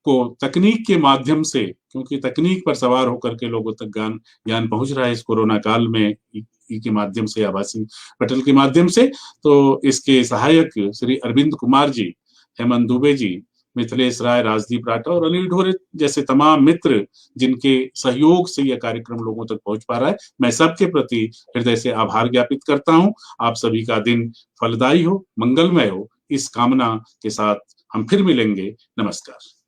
S2: को तकनीक के माध्यम से, क्योंकि तकनीक पर सवार होकर के लोगों तक ज्ञान पहुंच रहा है इस कोरोना काल में, के माध्यम से, आभासी पटल के माध्यम से, तो इसके सहायक श्री अरविंद कुमार जी, हेमंत दुबे जी, मिथिलेश राय, राजदीप राठा और अनिल ढोरे जैसे तमाम मित्र जिनके सहयोग से यह कार्यक्रम लोगों तक पहुंच पा रहा है, मैं सबके प्रति हृदय से आभार ज्ञापित करता हूं। आप सभी का दिन फलदायी हो, मंगलमय हो, इस कामना के साथ हम फिर मिलेंगे। नमस्कार।